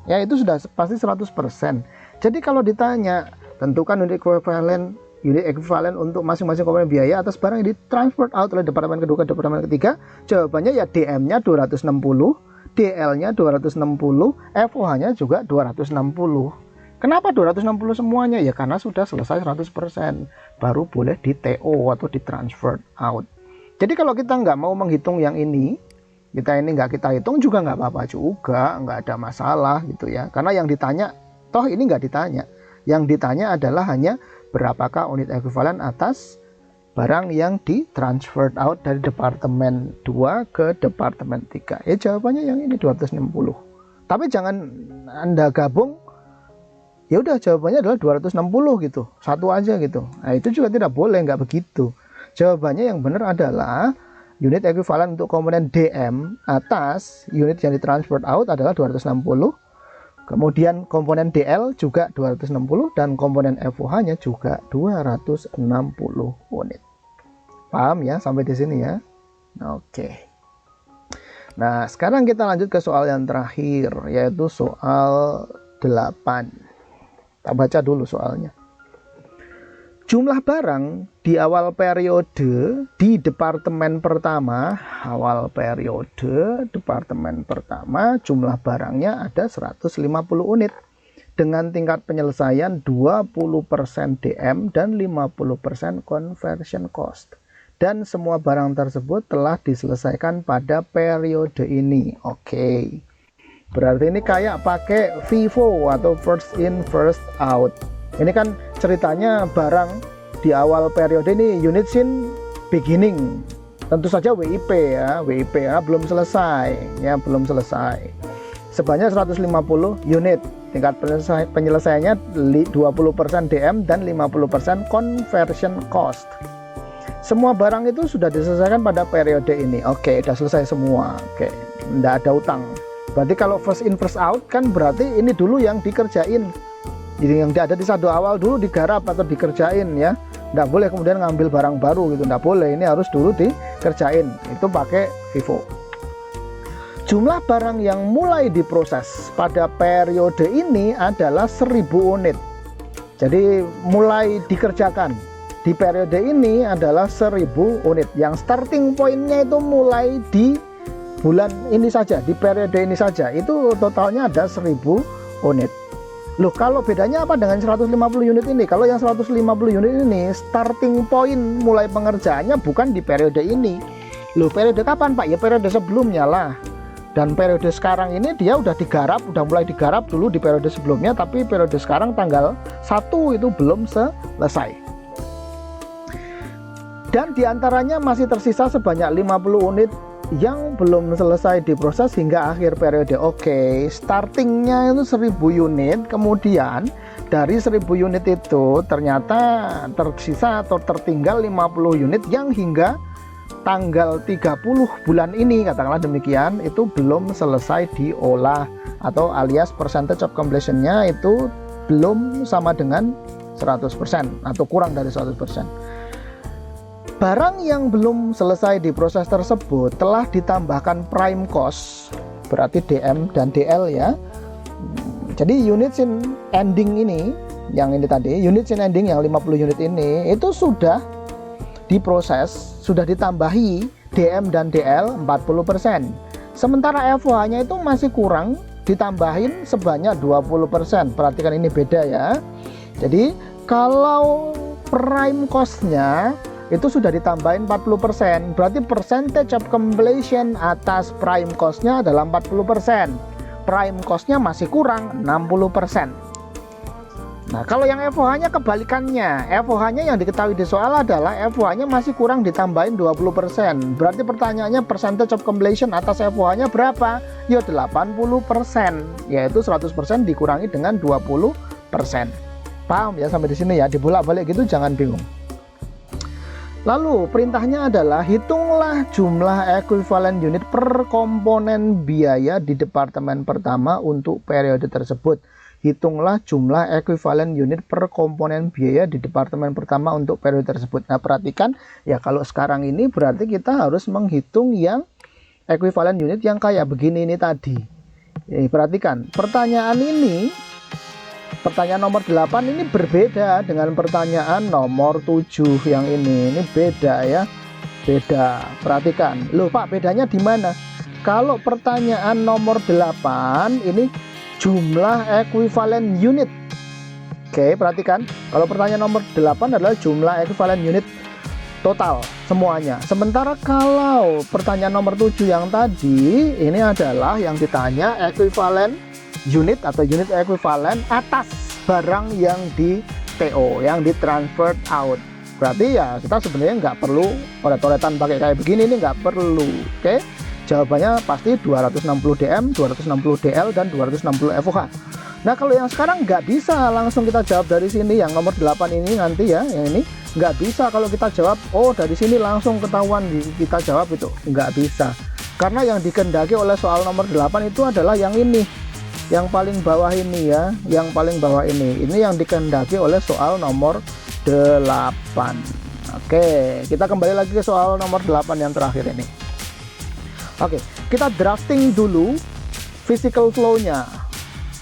Ya, itu sudah pasti 100%. Jadi kalau ditanya tentukan unit ekuivalen untuk masing-masing komponen biaya atas barang yang ditransfer out oleh departemen kedua ke departemen ketiga, jawabannya ya DM-nya 260, DL-nya 260, FOH-nya juga 260. Kenapa 260 semuanya? Ya karena sudah selesai 100%, baru boleh di TO atau di transfer out. Jadi kalau kita nggak mau menghitung yang ini, kita nggak hitung juga nggak apa-apa juga, nggak ada masalah gitu ya. Karena yang ditanya, toh ini nggak ditanya. Yang ditanya adalah hanya berapakah unit ekuivalen atas barang yang ditransfer out dari departemen 2 ke departemen 3. Ya jawabannya yang ini 260. Tapi jangan Anda gabung, ya udah jawabannya adalah 260 gitu. Satu aja gitu. Nah, itu juga tidak boleh, nggak begitu. Jawabannya yang benar adalah unit ekuivalen untuk komponen DM atas unit yang ditransfer out adalah 260. Kemudian komponen DL juga 260 dan komponen FOH-nya juga 260 unit. Paham ya sampai di sini ya? Oke. Nah, sekarang kita lanjut ke soal yang terakhir, yaitu soal 8. Kita baca dulu soalnya. Jumlah barang di awal periode di departemen pertama, jumlah barangnya ada 150 unit dengan tingkat penyelesaian 20% DM dan 50% conversion cost. Dan semua barang tersebut telah diselesaikan pada periode ini. Oke. Berarti ini kayak pakai FIFO atau first in first out. Ini kan ceritanya barang di awal periode ini unit in beginning. Tentu saja WIP ya, belum selesai ya, belum selesai. Sebanyak 150 unit. Tingkat penyelesaiannya 20% DM dan 50% conversion cost. Semua barang itu sudah diselesaikan pada periode ini. Oke, sudah selesai semua. Oke, tidak ada utang. Berarti kalau first in first out kan berarti ini dulu yang dikerjain. Jadi yang ada di saldo awal dulu digarap atau dikerjain ya. Nggak boleh kemudian ngambil barang baru gitu, nggak boleh. Ini harus dulu dikerjain. Itu pakai FIFO. Jumlah barang yang mulai diproses pada periode ini adalah 1000 unit. Jadi mulai dikerjakan di periode ini adalah 1000 unit. Yang starting pointnya itu mulai di bulan ini saja, di periode ini saja. Itu totalnya ada 1000 unit. Loh, kalau bedanya apa dengan 150 unit ini? Kalau yang 150 unit ini starting point mulai pengerjaannya bukan di periode ini. Loh, periode kapan Pak? Ya periode sebelumnya lah. Dan periode sekarang ini dia udah digarap, udah mulai digarap dulu di periode sebelumnya, tapi periode sekarang tanggal 1 itu belum selesai. Dan diantaranya masih tersisa sebanyak 50 unit yang belum selesai diproses hingga akhir periode. Oke, startingnya itu 1000 unit, kemudian dari 1000 unit itu ternyata tersisa atau tertinggal 50 unit yang hingga tanggal 30 bulan ini, katakanlah demikian, itu belum selesai diolah, atau alias percentage of completion-nya itu belum sama dengan 100% atau kurang dari 100%. Barang yang belum selesai diproses tersebut telah ditambahkan prime cost, berarti DM dan DL ya. Jadi units in ending ini, yang ini tadi, units in ending yang 50 unit ini, itu sudah diproses, sudah ditambahi DM dan DL 40%. Sementara FOH-nya itu masih kurang, ditambahin sebanyak 20%. Perhatikan ini beda ya. Jadi kalau prime cost-nya itu sudah ditambahin 40%, berarti percentage of completion atas prime cost-nya adalah 40%. Prime cost-nya masih kurang 60%. Nah, kalau yang FOH-nya kebalikannya. FOH-nya yang diketahui di soal adalah FOH-nya masih kurang ditambahin 20%. Berarti pertanyaannya percentage of completion atas FOH-nya berapa? Ya 80%, yaitu 100% dikurangi dengan 20%. Paham ya sampai di sini ya? Dibolak-balik gitu jangan bingung. Lalu perintahnya adalah hitunglah jumlah ekuivalen unit per komponen biaya di departemen pertama untuk periode tersebut. Hitunglah jumlah ekuivalen unit per komponen biaya di departemen pertama untuk periode tersebut. Nah, perhatikan ya, kalau sekarang ini berarti kita harus menghitung yang ekuivalen unit yang kayak begini ini tadi. Perhatikan, pertanyaan ini, pertanyaan nomor 8 ini berbeda dengan pertanyaan nomor 7 yang ini beda ya, beda. Perhatikan, loh Pak, bedanya di mana? Kalau pertanyaan nomor 8 ini jumlah ekuivalen unit. Oke, perhatikan, kalau pertanyaan nomor 8 adalah jumlah ekuivalen unit total semuanya. Sementara kalau pertanyaan nomor 7 yang tadi ini adalah yang ditanya ekuivalen unit atau unit ekuivalen atas barang yang di TO, yang di transferred out. Berarti ya kita sebenarnya nggak perlu oret-oretan pakai kayak begini, ini nggak perlu. Oke, jawabannya pasti 260 DM, 260 DL, dan 260 FOH. Nah, kalau yang sekarang nggak bisa langsung kita jawab dari sini, yang nomor 8 ini nanti ya, yang ini nggak bisa kalau kita jawab, oh dari sini langsung ketahuan kita jawab, itu nggak bisa. Karena yang dikehendaki oleh soal nomor 8 itu adalah yang ini, yang paling bawah ini ya, yang paling bawah ini yang dikehendaki oleh soal nomor 8. Oke, kita kembali lagi ke soal nomor 8 yang terakhir ini. Oke, kita drafting dulu physical flow-nya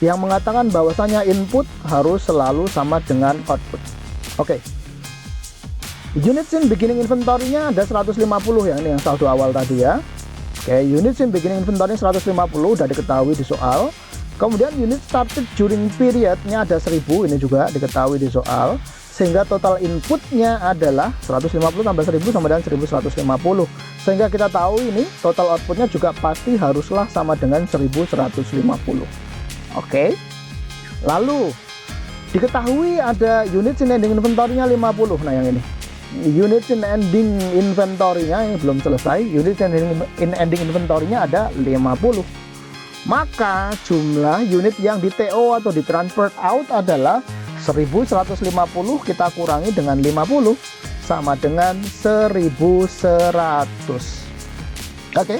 yang mengatakan bahwasanya input harus selalu sama dengan output. Oke, units in beginning inventory-nya ada 150 ya, ini yang saldo awal tadi ya. Oke, units in beginning inventory 150 udah diketahui di soal. Kemudian unit started during period-nya ada 1000, ini juga diketahui di soal. Sehingga total inputnya adalah 150 tambah 1000 sama dengan 1150. Sehingga kita tahu ini total outputnya juga pasti haruslah sama dengan 1150. Oke. Lalu diketahui ada units in ending inventory-nya 50. Nah, yang ini units in ending inventory-nya yang belum selesai, units in ending inventory-nya ada 50. Maka jumlah unit yang di TO atau di transferred out adalah 1150 kita kurangi dengan 50 sama dengan 1100. Oke,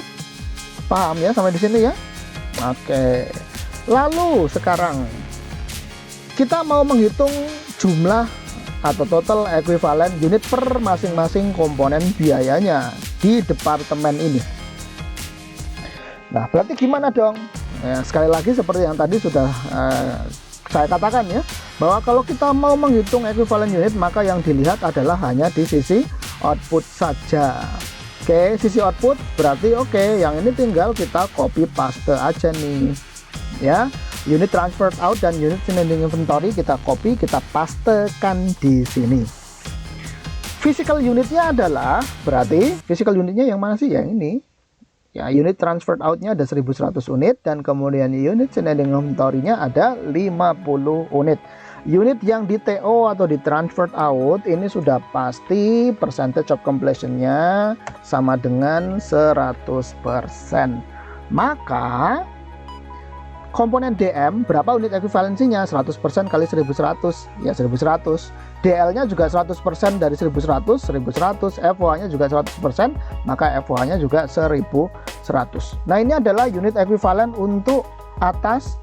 paham ya sampai di sini ya? Oke, lalu sekarang kita mau menghitung jumlah atau total ekuivalen unit per masing-masing komponen biayanya di departemen ini. Nah, berarti gimana dong? Ya, sekali lagi seperti yang tadi sudah saya katakan ya, bahwa kalau kita mau menghitung ekuivalen unit, maka yang dilihat adalah hanya di sisi output saja. Oke, sisi output berarti yang ini tinggal kita copy paste aja nih ya. Unit transferred out dan unit ending inventory kita copy, kita pastekan di sini. Physical unitnya adalah, berarti physical unitnya yang mana sih? Yang ini ya, unit transferred outnya ada 1100 unit, dan kemudian unit ending inventory-nya ada 50 unit. Unit yang di TO atau di transferred out ini sudah pasti percentage of completion-nya sama dengan 100%. Maka komponen DM berapa unit ekuivalensinya? 100% kali 1100 ya 1100. DL-nya juga 100% dari 1100, 1100. FOH-nya juga 100%, maka FOH-nya juga 1100. Nah, ini adalah unit ekuivalen untuk atas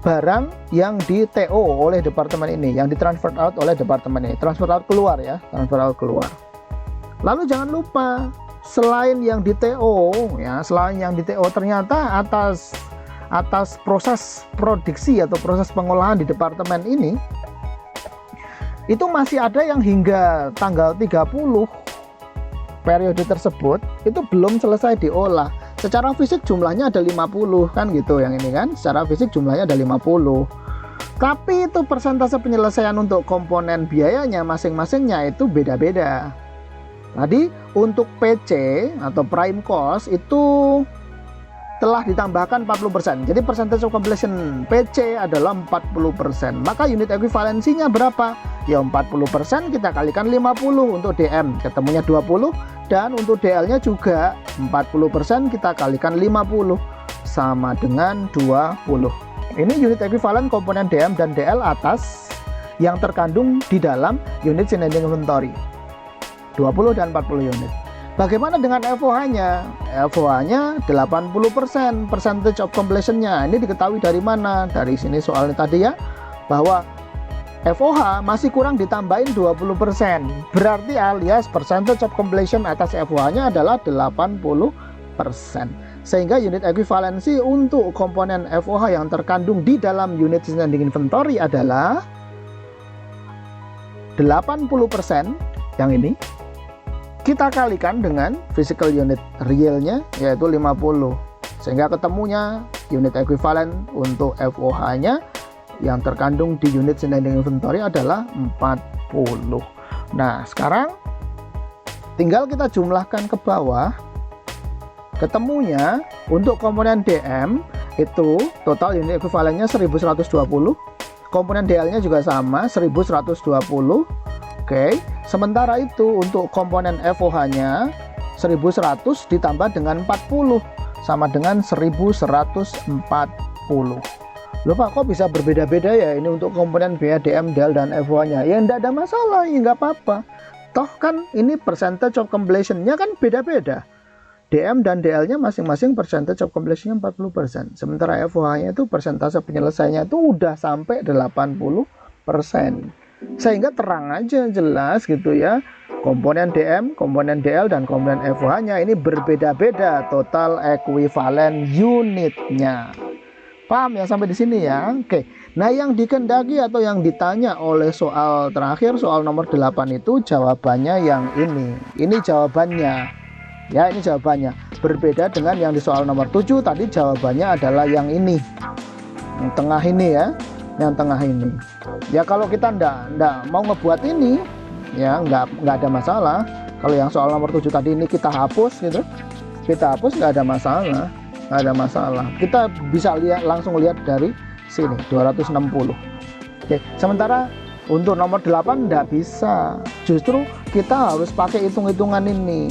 barang yang di TO oleh departemen ini, yang ditransfer out oleh departemen ini. Transfer out keluar ya, transfer out keluar. Lalu jangan lupa, selain yang di TO ya, selain yang di TO ternyata atas proses produksi atau proses pengolahan di departemen ini itu masih ada yang hingga tanggal 30 periode tersebut itu belum selesai diolah. Secara fisik jumlahnya ada 50 kan gitu, yang ini kan secara fisik jumlahnya ada 50, tapi itu persentase penyelesaian untuk komponen biayanya masing-masingnya itu beda-beda. Tadi untuk PC atau prime cost itu telah ditambahkan 40%. Jadi percentage of completion PC adalah 40%. Maka unit ekuivalensinya berapa? Ya 40% kita kalikan 50 untuk DM, ketemunya 20, dan untuk DL-nya juga 40% kita kalikan 50 sama dengan 20. Ini unit ekuivalen komponen DM dan DL atas yang terkandung di dalam unit ending inventory. 20 dan 40 unit. Bagaimana dengan FOH-nya? FOH-nya 80%, percentage of completion-nya. Ini diketahui dari mana? Dari sini soalnya tadi ya, bahwa FOH masih kurang ditambahin 20%. Berarti alias percentage of completion atas FOH-nya adalah 80%. Sehingga unit ekuivalensi untuk komponen FOH yang terkandung di dalam unit ending inventory adalah 80% yang ini kita kalikan dengan physical unit realnya yaitu 50, sehingga ketemunya unit ekuivalen untuk FOH-nya yang terkandung di unit ending inventory adalah 40. Nah, sekarang tinggal kita jumlahkan ke bawah. Ketemunya untuk komponen DM itu total unit ekuivalennya 1120, komponen DL-nya juga sama 1120. Oke, sementara itu untuk komponen FOH-nya 1100 ditambah dengan 40 sama dengan 1140. Loh Pak, kok bisa berbeda-beda ya ini untuk komponen biaya DM, DL, dan FOH-nya? Ya enggak ada masalah, ya enggak apa-apa. Toh kan ini percentage of completion-nya kan beda-beda. DM dan DL-nya masing-masing percentage of completion-nya 40%. Sementara FOH-nya itu persentase penyelesaiannya itu udah sampai 80%. Sehingga terang aja, jelas gitu ya, komponen DM, komponen DL, dan komponen FOH-nya ini berbeda-beda total ekuivalen unitnya. Paham ya sampai di sini ya? Oke. Nah, yang dikendaki atau yang ditanya oleh soal terakhir, soal nomor 8 itu jawabannya yang ini. Ini jawabannya. Ya, ini jawabannya. Berbeda dengan yang di soal nomor 7 tadi, jawabannya adalah yang ini. Yang tengah ini ya. Yang tengah ini. Ya kalau kita ndak mau ngebuat ini ya nggak ada masalah. Kalau yang soal nomor 7 tadi ini kita hapus gitu, kita hapus, nggak ada masalah, nggak ada masalah. Kita bisa langsung lihat dari sini 260. Oke, sementara untuk nomor 8 nggak bisa, justru kita harus pakai hitung-hitungan ini.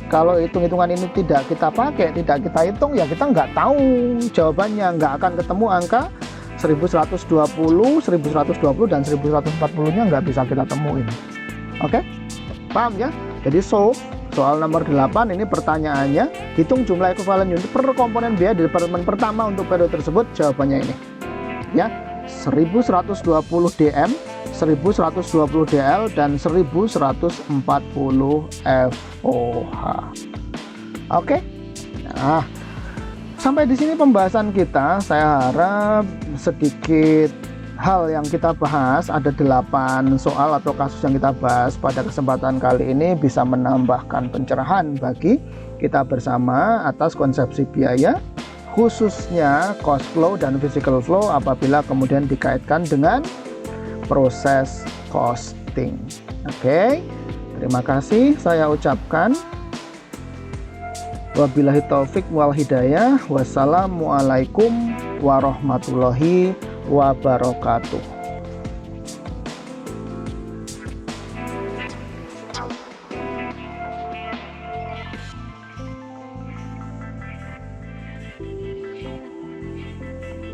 Kalau hitung-hitungan ini tidak kita pakai, tidak kita hitung, ya kita nggak tahu jawabannya, nggak akan ketemu angka 1120, 1120 dan 1140-nya nggak bisa kita temuin. Oke? Paham ya? Jadi soal nomor 8 ini pertanyaannya, hitung jumlah ekuivalen unit per komponen biaya di departemen pertama untuk periode tersebut, jawabannya ini. Ya. 1120 dm, 1120 dl, dan 1140 FOH. Oke. Nah, sampai di sini pembahasan kita. Saya harap sedikit hal yang kita bahas, ada 8 soal atau kasus yang kita bahas pada kesempatan kali ini bisa menambahkan pencerahan bagi kita bersama atas konsepsi biaya, khususnya cost flow dan physical flow apabila kemudian dikaitkan dengan proses costing. Oke, terima kasih saya ucapkan. Wabillahi taufik wal hidayah. Wassalamualaikum warahmatullahi wabarakatuh.